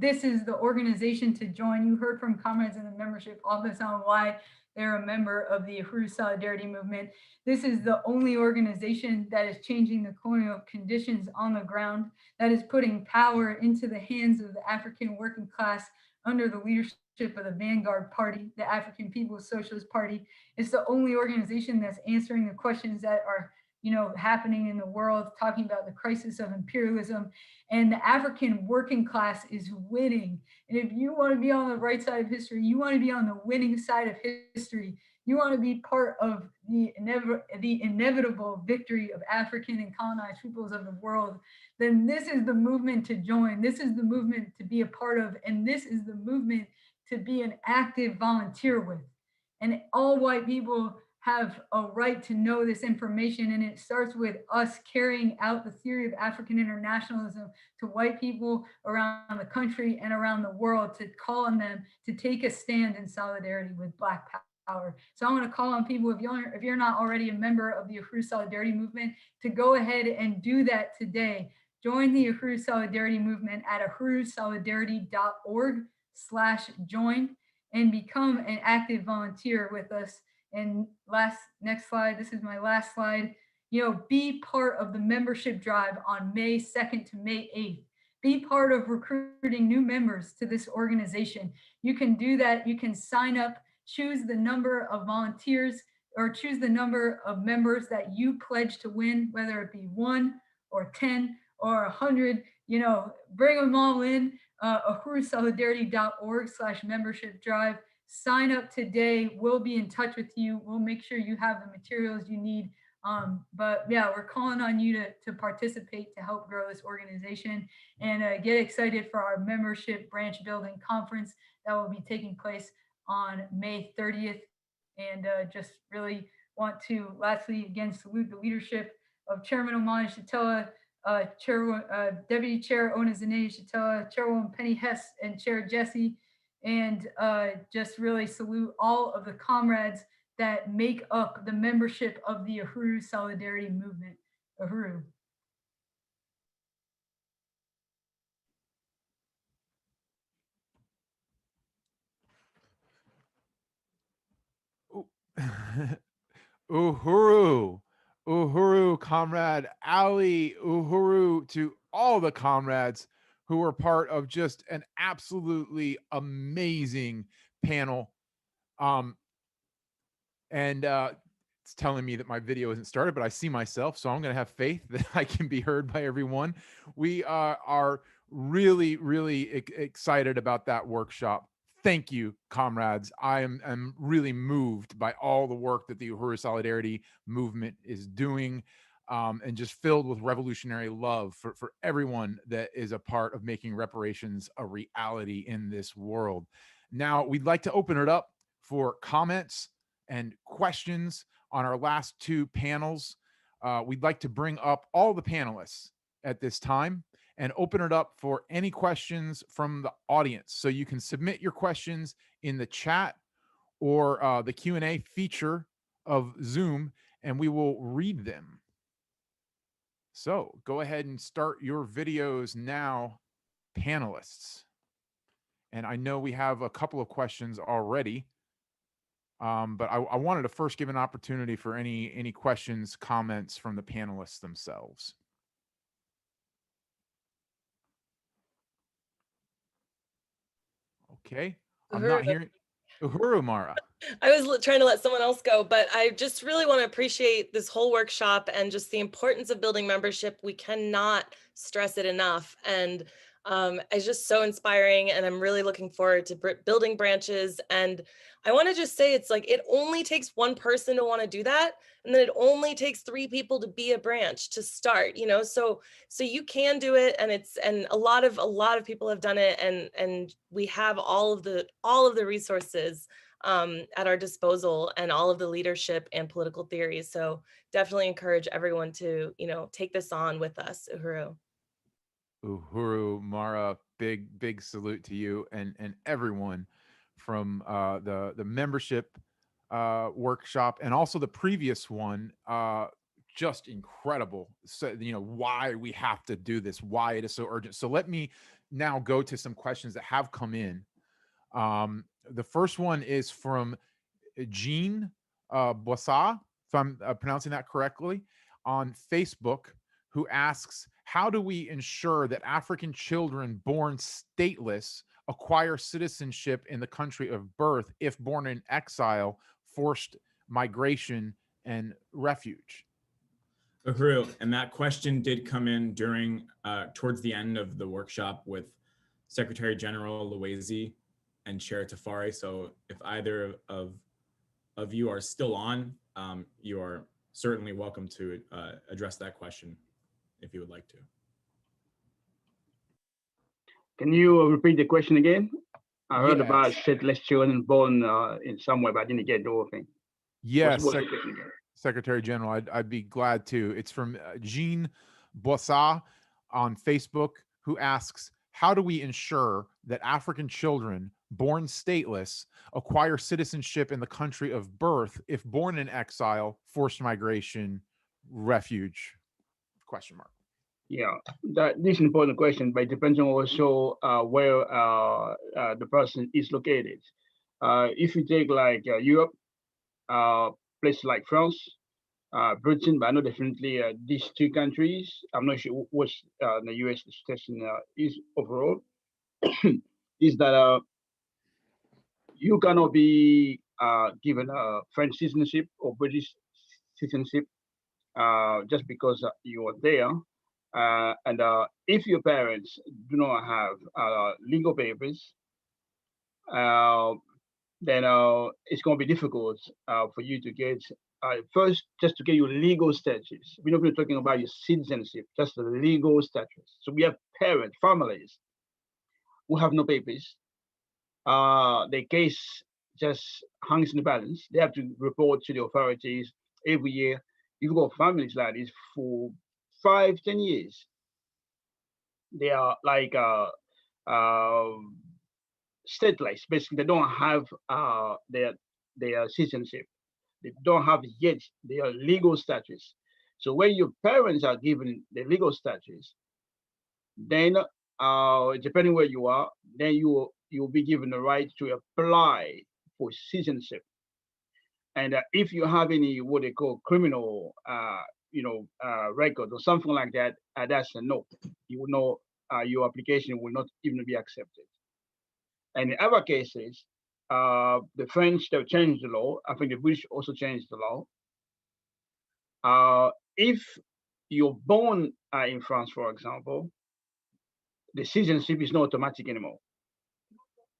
this is the organization to join. You heard from comrades in the membership office on why they're a member of the Uhuru Solidarity movement. This is the only organization that is changing the colonial conditions on the ground, that is putting power into the hands of the African working class under the leadership of the Vanguard Party, the African People's Socialist Party. It's the only organization that's answering the questions that are, you know, happening in the world, talking about the crisis of imperialism. And the African working class is winning. And if you want to be on the right side of history, you want to be on the winning side of history, you want to be part of the inevitable victory of African and colonized peoples of the world, then this is the movement to join. This is the movement to be a part of, and this is the movement to be an active volunteer with. And all white people have a right to know this information, and it starts with us carrying out the theory of African internationalism to white people around the country and around the world, to call on them to take a stand in solidarity with Black power. So I want to call on people, if you're not already a member of the Uhuru Solidarity Movement, to go ahead and do that today. Join the Uhuru Solidarity Movement at uhurusolidarity.org/join and become an active volunteer with us. And next slide, this is my last slide. Be part of the membership drive on May 2nd to May 8th. Be part of recruiting new members to this organization. You can do that. You can sign up, choose the number of volunteers, or choose the number of members that you pledge to win, whether it be 1 or 10 or 100. Bring them all in. uhurusolidarity.org/membership drive. Sign up today. We'll be in touch with you. We'll make sure you have the materials you need. But yeah, we're calling on you to participate, to help grow this organization, and get excited for our membership branch building conference that will be taking place on May 30th. And just really want to lastly again salute the leadership of Chairman Omani Shatella, Deputy Chair Onizane Shatella, Chairwoman Penny Hess, and Chair Jesse, and just really salute all of the comrades that make up the membership of the Uhuru Solidarity Movement. Uhuru.
Uhuru, Uhuru, Comrade Ali, Uhuru to all the comrades who were part of just an absolutely amazing panel. And it's telling me that my video isn't started, but I see myself, so I'm going to have faith that I can be heard by everyone. We are really, really excited about that workshop. Thank you, comrades. I am really moved by all the work that the Uhuru Solidarity Movement is doing, and just filled with revolutionary love for everyone that is a part of making reparations a reality in this world. Now, we'd like to open it up for comments and questions on our last two panels. We'd like to bring up all the panelists at this time and open it up for any questions from the audience. So you can submit your questions in the chat or the Q&A feature of Zoom, and we will read them. So go ahead and start your videos now, panelists. And I know we have a couple of questions already. But I wanted to first give an opportunity for any questions, comments from the panelists themselves. Okay, I'm not hearing Uhuru, Mara.
I was trying to let someone else go, but I just really want to appreciate this whole workshop and just the importance of building membership. We cannot stress it enough. And it's just so inspiring, and I'm really looking forward to building branches. And I want to just say, it's like, it only takes one person to want to do that. And then it only takes 3 people to be a branch to start, so you can do it. And a lot of people have done it, and we have all of the resources at our disposal, and all of the leadership and political theories. So definitely encourage everyone to, take this on with us. Uhuru.
Uhuru, Mara, big salute to you and everyone from the membership workshop, and also the previous one. Just incredible. So, why we have to do this, why it is so urgent. So let me now go to some questions that have come in. The first one is from Jean Boissat, if I'm pronouncing that correctly, on Facebook, who asks, how do we ensure that African children born stateless acquire citizenship in the country of birth if born in exile, forced migration, and refuge?
Uhuru, and that question did come in during towards the end of the workshop with Secretary General Luwezi and Chair Tafari. So if either of of you are still on, you are certainly welcome to address that question if you would like to.
Can you repeat the question again? I heard about
Yes.
stateless children born in somewhere, but I didn't get the whole thing.
Yes,
What's the question again?
Secretary General, I'd be glad to. It's from Jean Boissat on Facebook, who asks, how do we ensure that African children born stateless acquire citizenship in the country of birth if born in exile, forced migration, refuge? Question mark.
Yeah, this is an important question, but it depends on also where the person is located. If you take like Europe, places like France, Britain, but I know definitely these two countries. I'm not sure what the U.S. situation is overall. Is that you cannot be given a French citizenship or British citizenship just because you are there. And if your parents do not have legal papers, then it's going to be difficult for you to get first just to get your legal status. We're not really talking about your citizenship, just the legal status. So we have parents, families who have no papers. The case just hangs in the balance. They have to report to the authorities every year. You've got families like this for 5, 10 years. They are like stateless. Basically, they don't have their citizenship. They don't have yet their legal status. So when your parents are given the legal status, then depending where you are, then you'll be given the right to apply for citizenship. And if you have any what they call criminal, record or something like that, that's a no. You will know your application will not even be accepted. And in other cases, the French they've changed the law. I think the British also changed the law. If you're born in France, for example, the citizenship is not automatic anymore.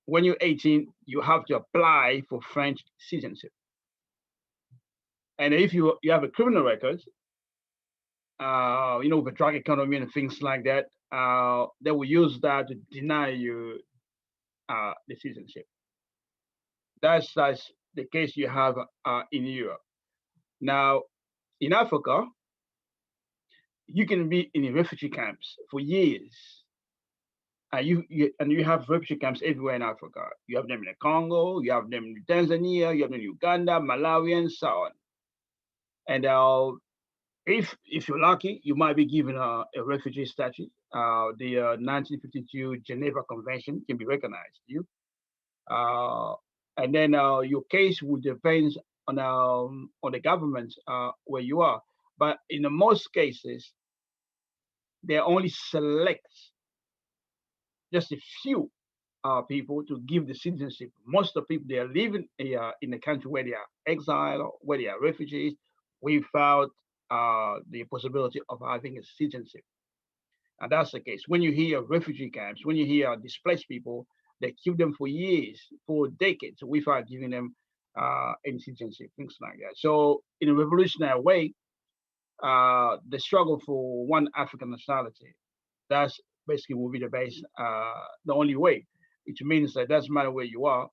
When you're 18, you have to apply for French citizenship. And if you have a criminal record, the drug economy and things like that, they will use that to deny you the citizenship. That's the case you have in Europe. Now, in Africa, you can be in refugee camps for years. You have refugee camps everywhere in Africa. You have them in the Congo, you have them in Tanzania, you have them in Uganda, Malawi, and so on. And if you're lucky, you might be given a refugee status. The 1952 Geneva Convention can be recognized to you. And then your case will depend on the government where you are. But in the most cases, they only select just a few people to give the citizenship. Most of the people, they are living in the country where they are exiled or where they are refugees without the possibility of having a citizenship. And that's the case. When you hear refugee camps, when you hear displaced people, they keep them for years, for decades, without giving them any citizenship, things like that. So in a revolutionary way, the struggle for one African nationality, that's basically will be the base, the only way. Which means that it doesn't matter where you are,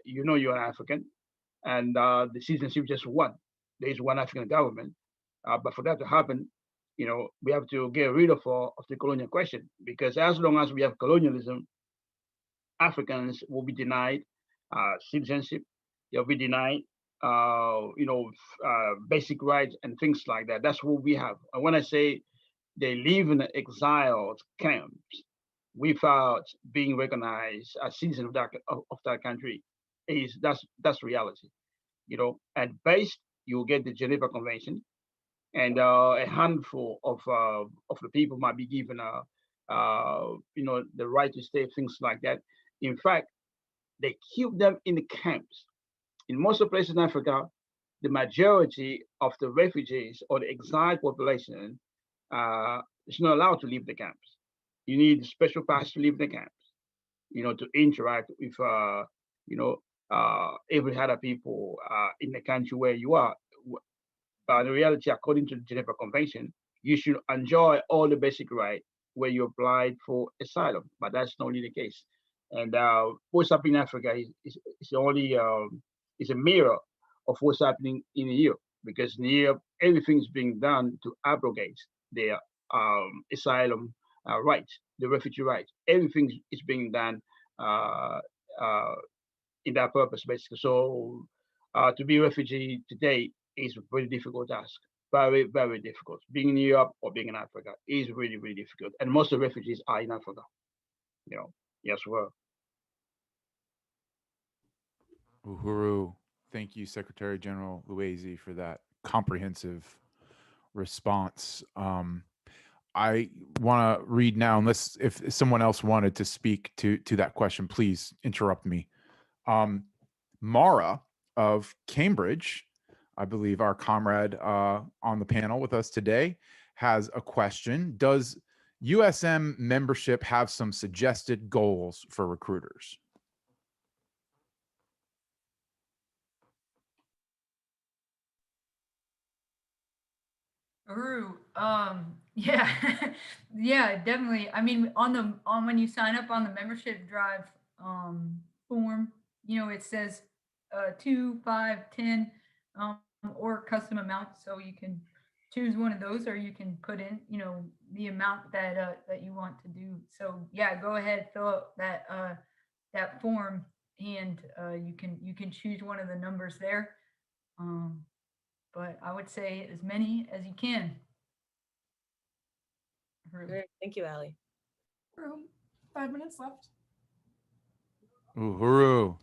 you're an African, and the citizenship just one. There is one African government, but for that to happen, we have to get rid of the colonial question, because as long as we have colonialism, Africans will be denied citizenship. They'll be denied, basic rights and things like that. That's what we have. And when I say they live in exiled camps without being recognized as citizens of that country, that's reality. At base, you'll get the Geneva Convention, and a handful of the people might be given the right to stay, things like that. In fact, they keep them in the camps. In most of the places in Africa, the majority of the refugees or the exiled population is not allowed to leave the camps. You need a special pass to leave the camps, to interact with, every other people in the country where you are. But in reality, according to the Geneva Convention, you should enjoy all the basic rights where you applied for asylum, but that's not really the case. And what's happening in Africa is only is a mirror of what's happening in Europe, because in Europe everything's being done to abrogate their asylum rights, the refugee rights. Everything is being done uh, uh, in that purpose, basically. So to be a refugee today is a very difficult task. Very, very difficult. Being in Europe or being in Africa is really, really difficult. And most of the refugees are in Africa. You know, yes, well.
Uhuru, thank you, Secretary General Luezi, for that comprehensive response. I want to read now, unless if someone else wanted to speak to that question, please interrupt me. Mara of Cambridge, I believe our comrade on the panel with us today, has a question. Does USM membership have some suggested goals for recruiters?
Uhuru, yeah, yeah, definitely. I mean, on when you sign up on the membership drive form, it says 2, 5, 10, or custom amounts. So you can choose one of those, or you can put in, the amount that you want to do. So yeah, go ahead, fill out that form, and you can choose one of the numbers there. But I would say as many as you can.
Great. Thank you, Allie.
Room, 5 minutes left.
Uhuru.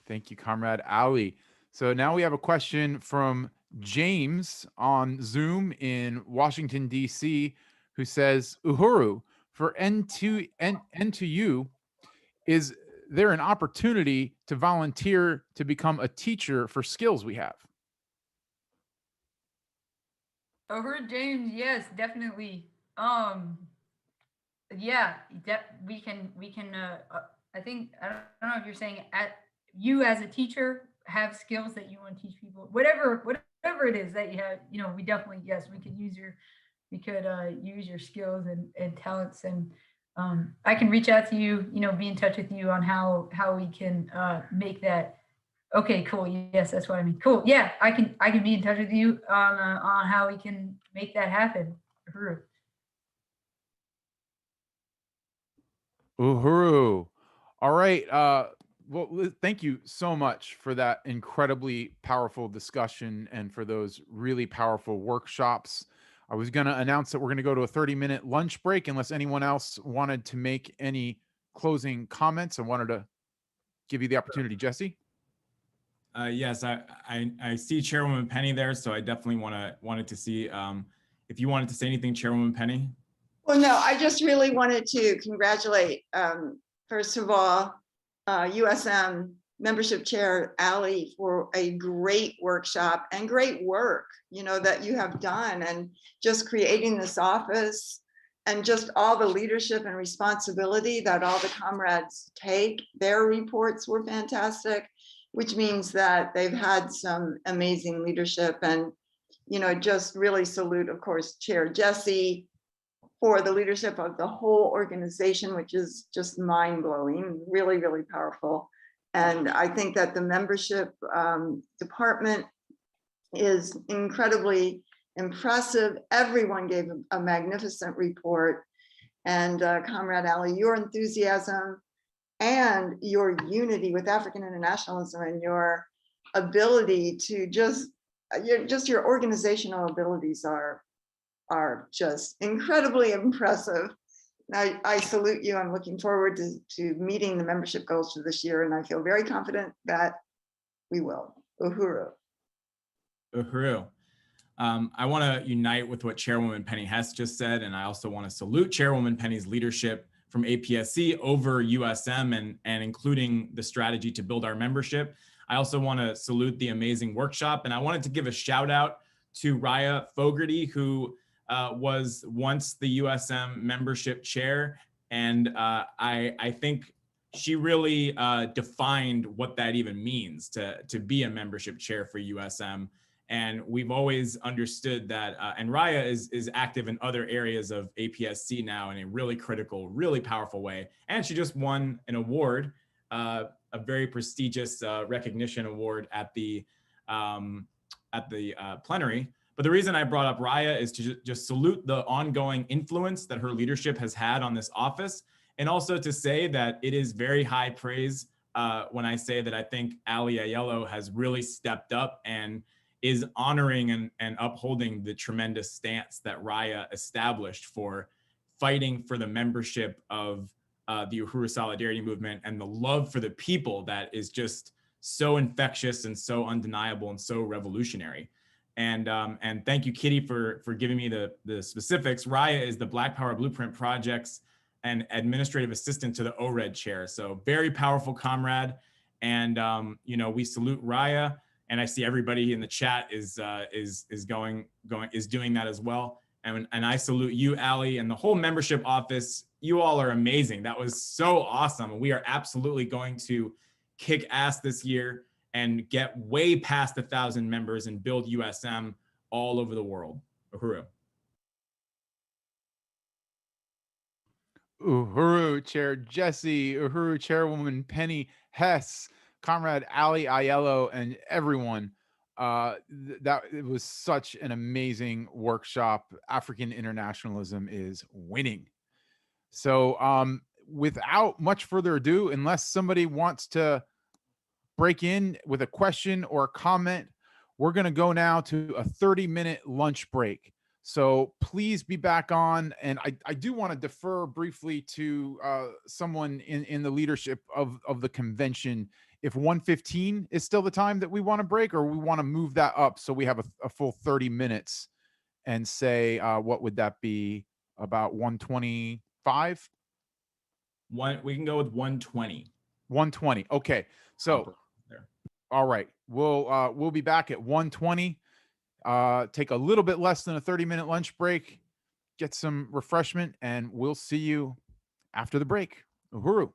Thank you, Comrade Ali. So now we have a question from James on Zoom in Washington, D.C., who says, Uhuru, for N2U, is there an opportunity to volunteer to become a teacher for skills we have?
Uhuru, James, yes, definitely. Yeah, we can I think, I don't know if you're saying you as a teacher have skills that you want to teach people, whatever it is that you have, we definitely, yes, we could use your skills and talents. And I can reach out to you, be in touch with you on how we can make that. Okay, cool. Yes, that's what I mean. Cool. Yeah, I can be in touch with you on how we can make that happen. Uhuru.
Uhuru. All right. Well, thank you so much for that incredibly powerful discussion and for those really powerful workshops. I was going to announce that we're going to go to a 30-minute lunch break unless anyone else wanted to make any closing comments. I wanted to give you the opportunity, Jesse.
Yes, I see Chairwoman Penny there, so I definitely wanted to see if you wanted to say anything, Chairwoman Penny.
Well, no, I just really wanted to congratulate, first of all, USM membership chair Ali for a great workshop and great work, that you have done, and just creating this office and just all the leadership and responsibility that all the comrades take. Their reports were fantastic, which means that they've had some amazing leadership. And, just really salute, of course, Chair Jesse, for the leadership of the whole organization, which is just mind-blowing, really, really powerful. And I think that the membership department is incredibly impressive. Everyone gave a magnificent report. And Comrade Ali, your enthusiasm and your unity with African internationalism and your ability to your organizational abilities are just incredibly impressive. I salute you. I'm looking forward to meeting the membership goals for this year, and I feel very confident that we will. Uhuru.
Uhuru. I want to unite with what Chairwoman Penny Hess just said, and I also want to salute Chairwoman Penny's leadership from APSC over USM and including the strategy to build our membership. I also want to salute the amazing workshop, and I wanted to give a shout out to Raya Fogarty, who was once the USM membership chair. And I think she really defined what that even means to be a membership chair for USM. And we've always understood that, and Raya is active in other areas of APSC now in a really critical, really powerful way. And she just won an award, a very prestigious recognition award at the plenary. But the reason I brought up Raya is to just salute the ongoing influence that her leadership has had on this office, and also to say that it is very high praise when I say that I think Ali Ayello has really stepped up and is honoring and upholding the tremendous stance that Raya established for fighting for the membership of the Uhuru Solidarity Movement, and the love for the people that is just so infectious and so undeniable and so revolutionary. And thank you, Kitty, for giving me the specifics. Raya is the Black Power Blueprint Project's and administrative assistant to the ORED chair. So very powerful comrade. And we salute Raya. And I see everybody in the chat is doing that as well. And I salute you, Ali, and the whole membership office. You all are amazing. That was so awesome. And we are absolutely going to kick ass this year and get way past 1,000 members and build USM all over the world. Uhuru.
Uhuru Chair Jesse, Uhuru Chairwoman Penny Hess, Comrade Ali Ayello, and everyone. That it was such an amazing workshop. African internationalism is winning. So without much further ado, unless somebody wants to break in with a question or a comment, we're going to go now to a 30-minute lunch break. So please be back on. And I do want to defer briefly to someone in the leadership of the convention. If 1:15 is still the time that we want to break, or we want to move that up so we have a full 30 minutes and say, what would that be, about 1:25?
We can go with 1:20.
1:20. Okay. So, all right, we'll be back at 1:20. Take a little bit less than a 30-minute lunch break, get some refreshment, and we'll see you after the break. Uhuru.